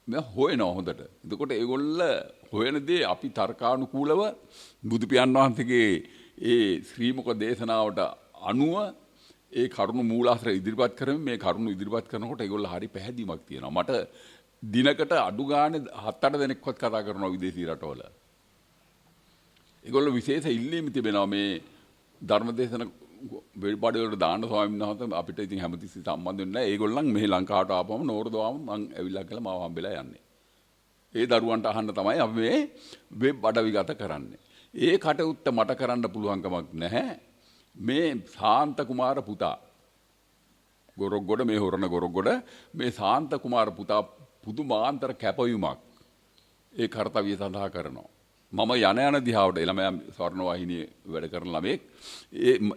මම හොයනවා හොඳට. එතකොට ඒගොල්ල හොයන දේ අපි තර්කානුකූලව බුදු පියාණන් වහන්සේගේ ඒ ශ්‍රීමුක දේශනාවට අනුව ඒ කරුණු මූලාශ්‍ර ඉදිරිපත් කරමින් මේ කරුණු ඉදිරිපත් කරනකොට ඒගොල්ල හරි පැහැදීමක් තියෙනවා. මට දිනකට අඩු ගානේ 7-8 දෙනෙක්වත් කතා කරනවා විදේශී රටවල. ඒගොල්ල විශේෂ ඉල්ලීම් තිබෙනවා මේ ධර්මදේශන වෙල්පාඩේ වලට දාන්න ස්වාමීන් වහන්සේ අපිට ඉතින් හැමතිස්සෙ සම්බන්ධ වෙන්නේ නැහැ. ඒගොල්ලන් මෙහි ලංකාවට ආපුවම නෝරදවාම මං ඇවිල්ලා කියලා මාව හම්බෙලා යන්නේ. ඒ දරුවන්ට අහන්න තමයි අපි මේ වෙබ් අඩවි ගත කරන්නේ. ඒ කටයුත්ත මට කරන්න පුළුවන් කමක් නැහැ. මේ ශාන්ත කුමාර පුතා ගොරොක්ගොඩ මේ හොරණ ගොරොක්ගොඩ මේ ශාන්ත කුමාර පුතා පුදුමාන්තර කැපවීමක් ඒ කාර්යය සඳහා කරනවා. මම යන දිහාවට ළමයා ස්වර්ණ වාහිනියේ වැඩ කරන ළමෙක්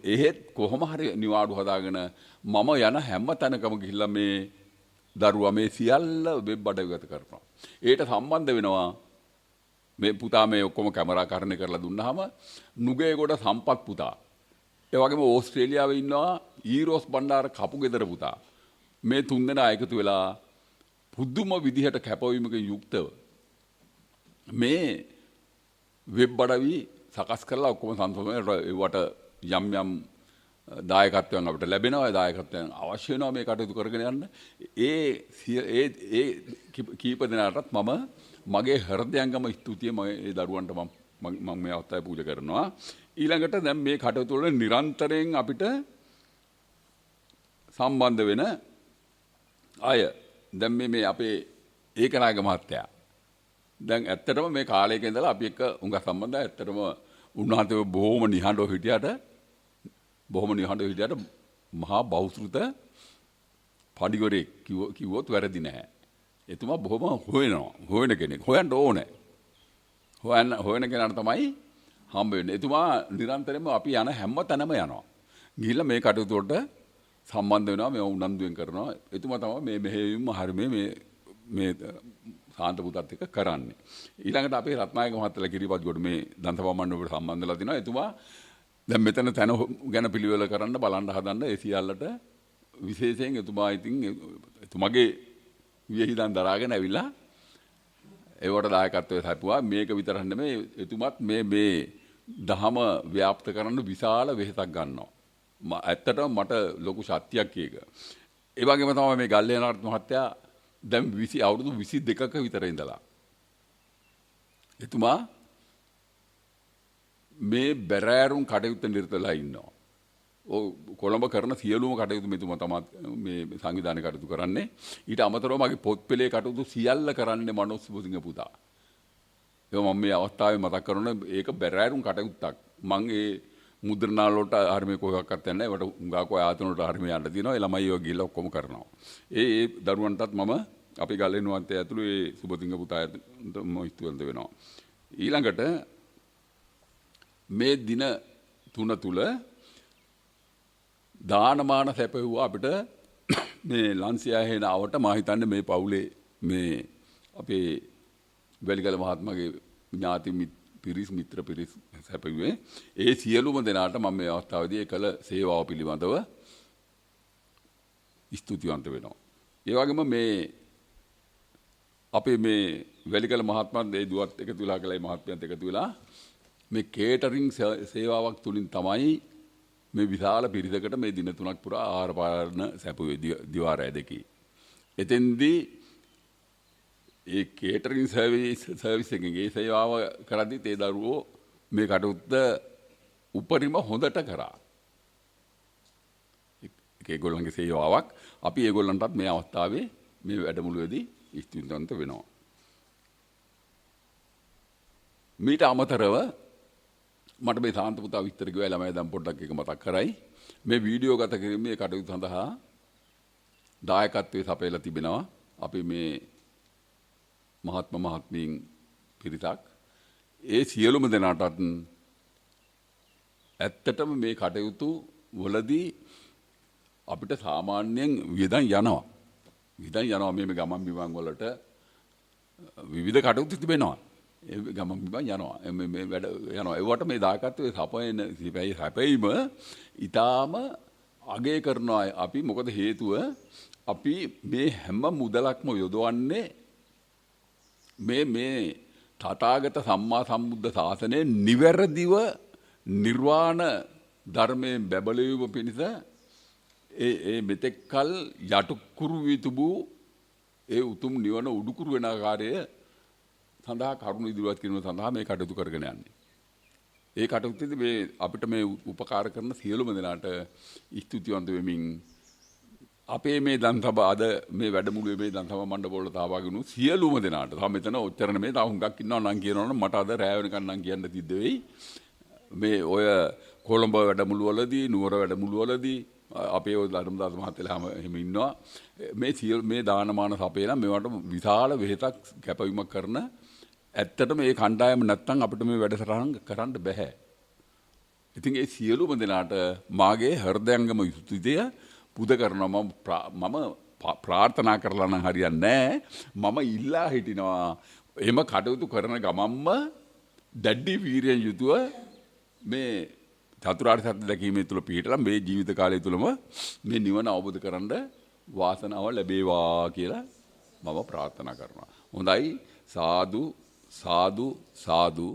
එහෙත් කොහොම හරි නිවාඩු හදාගෙන මම යන හැම තැනකම ගිහිල්ලා මේ දරුවා මේ සියල්ල වෙබ් අඩවි ගත කරනවා. ඒට සම්බන්ධ වෙනවා මේ පුතා මේ ඔක්කොම කැමරාකරණය කරලා දුන්නාම නුගේගොඩ සම්පත් පුතා. ඒ වගේම ඕස්ට්‍රේලියාවේ ඉන්නවා ඊරෝස් බණ්ඩාර කපුගෙදර පුතා. මේ තුන්දෙනා එකතු වෙලා පුදුම විදිහට කැපවීමකින් යුක්තව මේ වෙබ් අඩවි සකස් කරලා ඔක්කොම සංසෝධනයට ඒවට යම් යම් දායකත්වයන් අපිට ලැබෙනවා. දායකත්වයන් අවශ්‍ය වෙනවා මේ කටයුතු කරගෙන යන්න. ඒ කීප දෙනාටත් මම මගේ හෘදයාංගම ස්තුතිය මේ දරුවන්ට මම මේ අවස්ථාවේ පූජා කරනවා. ඊළඟට දැන් මේ කටයුතු වල නිරන්තරයෙන් අපිට සම්බන්ධ වෙන අය දැන් මේ අපේ ඒකනායක මහත්තයා දැන් ඇත්තටම මේ කාලයක ඉඳලා අපි එක්ක උඟ සම්බන්ධයි. ඇත්තටම උන්වහන්සේ බොහොම නිහඬව හිටියට මහා බෞද්ධ පඬිවරයෙක් කිව්වොත් වැරදි නැහැ. එතුමා බොහොම හොයන කෙනෙක්. හොයන්න ඕනේ. හොයන කෙනාට තමයි හම්බ වෙන්නේ. එතුමා නිරන්තරයෙන්ම අපි යන හැම තැනම යනවා. ගිහිල්ලා මේ කටයුතු වලට සම්බන්ධ වෙනවා, මේ උනන්දුවෙන් කරනවා. එතුමා තමයි මේ මෙහෙයුම් හරිය මේ සාන්ත පුතත් එක්ක කරන්නේ. ඊළඟට අපේ රත්නායක මහත්තයලා කිරිපත්ගොඩ මේ දන්තපා මණ්ඩපයට සම්බන්ධලා තිනවා. එතුමා දැන් මෙතන තැන ගැන පිළිවෙල කරන්න බලන්න හදන්න ඒ සියල්ලට විශේෂයෙන් එතුමා ඉතින් එතුමාගේ විහිදන් දරාගෙන ඇවිල්ලා ඒවට දායකත්වයේ සැපුවා. මේක විතරක් නෙමෙයි එතුමත් මේ දහම ව්‍යාප්ත කරන්න විශාල වෙහෙසක් ගන්නවා. ඇත්තටම මට ලොකු ශක්තියක් ඒක. ඒ වගේම තමයි මේ ගල්ලේනාරත් මහත්තයා දැන් අවුරුදු 22ක විතර ඉඳලා එතුමා මේ බැරෑරුම් කටයුත්ත නිරතලා ඉන්නවා. කොළඹ කරන සියලුම කටයුතු මෙතුමා තමයි මේ සංවිධානය කටයුතු කරන්නේ. ඊට අමතරව මගේ පොත් පෙළේ කටයුතු සියල්ල කරන්නේ මනෝජ් සුබසිංහ පුතා. ඒක මම මේ අවස්ථාවේ මතක් කරනවා. ඒක බැරෑරුම් කටයුත්තක්. මම ඒ මුද්‍රණාල වලට හරිය කොහොක්වත් යන්නේ නැහැ. ඒකට උඟාක ආයතන වලට හරිය යන්න තියෙනවා. ඒ ළමයි ඒවා ගිහලා ඔක්කොම කරනවා. ඒ දරුවන්ටත් මම අපි ගල්ලෙනුවන්ත ඇතුළු ඒ සුබසිංහ පුතා මම ස්තුතිවන්ත වෙනවා. ඊළඟට මේ දින 3 තුල දානමාන සැපෙව්වා අපිට මේ ලන්සියාහේන ආවට මා හිතන්නේ මේ පවුලේ මේ අපේ වැලිගල මහත්මයාගේ ඥාති පිරිස් මිත්‍ර පිරිස් සැපෙව්වේ. ඒ සියලුම දෙනාට මම මේ අවස්ථාවේදී කළ සේවාව පිළිබඳව ස්තුතිවන්ත වෙනවා. ඒ වගේම මේ අපේ මේ වැලිගල මහත්මයාත් ඒ දුවත් එකතු වෙලා කළේ මහත්මයාත් එකතු වෙලා මේ කේටරින් සේවාවක් තුලින් තමයි මේ විශාල පිරිසකට මේ දින 3ක් පුරා ආහාර පාන සැපුවේ දිවාරය දෙකේ. එතෙන්දී ඒ කේටරින් සර්විස් එකේ සේවාව කරද්දී තේ දරුවෝ මේ කටයුත්ත උපරිම හොඳට කරා. ඒගොල්ලන්ගේ සේවාවක් අපි ඒගොල්ලන්ටත් මේ අවස්ථාවේ මේ වැඩමුළුවේදී ස්තුතිවන්ත වෙනවා. මීට අමතරව මට මේ සාන්ත පුතා විස්තර කිව්වා ළමයි දැන් පොඩ්ඩක් එක මතක් කරයි. මේ වීඩියෝ ගත කිරීමේ කටයුතු සඳහා දායකත්වයේ සපයලා තිබෙනවා. අපි මේ මහත්මීන් පිරිසක්. ඒ සියලුම දෙනාටත් ඇත්තටම මේ කටයුතු වලදී අපිට සාමාන්‍යයෙන් වියදම් යනවා. මේ ගමන් බිමන් වලට විවිධ කටයුතු තිබෙනවා. ඒ ගමන් බිමන් යනවා. මේ වැඩ යනවා. ඒවට මේ දායකත්වයේ සැපයීම ඊටාම අගය කරනවා අපි. මොකද හේතුව අපි මේ හැම මුදලක්ම යොදවන්නේ මේ තථාගත සම්මා සම්බුද්ධ ශාසනයේ නිවැරදිව නිර්වාණ ධර්මයෙන් බැබලවීම පිණිස ඒ මෙතෙක්කල් යටුකුරු විතුබු ඒ උතුම් නිවන උඩුකුරු වෙන ආකාරය සඳහා කරුණ ඉදිරිපත් කිරීම සඳහා මේ කටයුතු කරගෙන යන්නේ. ඒ කටයුත්තේදී මේ අපිට මේ උපකාර කරන සියලුම දෙනාට ස්තුතිවන්ත වෙමින් අපේ මේ දන්සභා අද මේ වැඩමුළුවේ මේ දන්සභා මණ්ඩපවල සහභාගී වුණු සියලුම දෙනාට තව මෙතන ඔච්චර නෙමෙයි තව හුඟක් ඉන්නවා නම් කියනවනම් මට අද රැය වෙනකන් නම් කියන්න සිද්ධ වෙයි. මේ ඔය කොළඹ වැඩමුළුවලදී නුවර වැඩමුළුවලදී අපේ ඔය ධර්මදාස මහත්තයලා එහෙම ඉන්නවා. මේ දානමාන සපේලා මේවට විශාල වෙහෙසක් කැපවීමක් කරන ඇත්තටම මේ කණ්ඩායම නැත්තම් අපිට මේ වැඩසටහන කරන්න බෑ. ඉතින් ඒ සියලුම දෙනාට මාගේ හෘදයාංගම ස්තුතිය පුද කරනවා. මම ප්‍රාර්ථනා කරලා නම් හරියන්නේ නැහැ. මම ඉල්ලා හිටිනවා එහෙම කටයුතු කරන ගමම්ම දැඩි වීරියෙන් යුතුව මේ චතුරාර්ය සත්‍ය දැකීමේ තුල පිහිටලා මේ ජීවිත කාලය තුලම මේ නිවන අවබෝධ කරගන්න වාසනාව ලැබේවා කියලා මම ප්‍රාර්ථනා කරනවා. හොඳයි. සාදු සාදු සාදු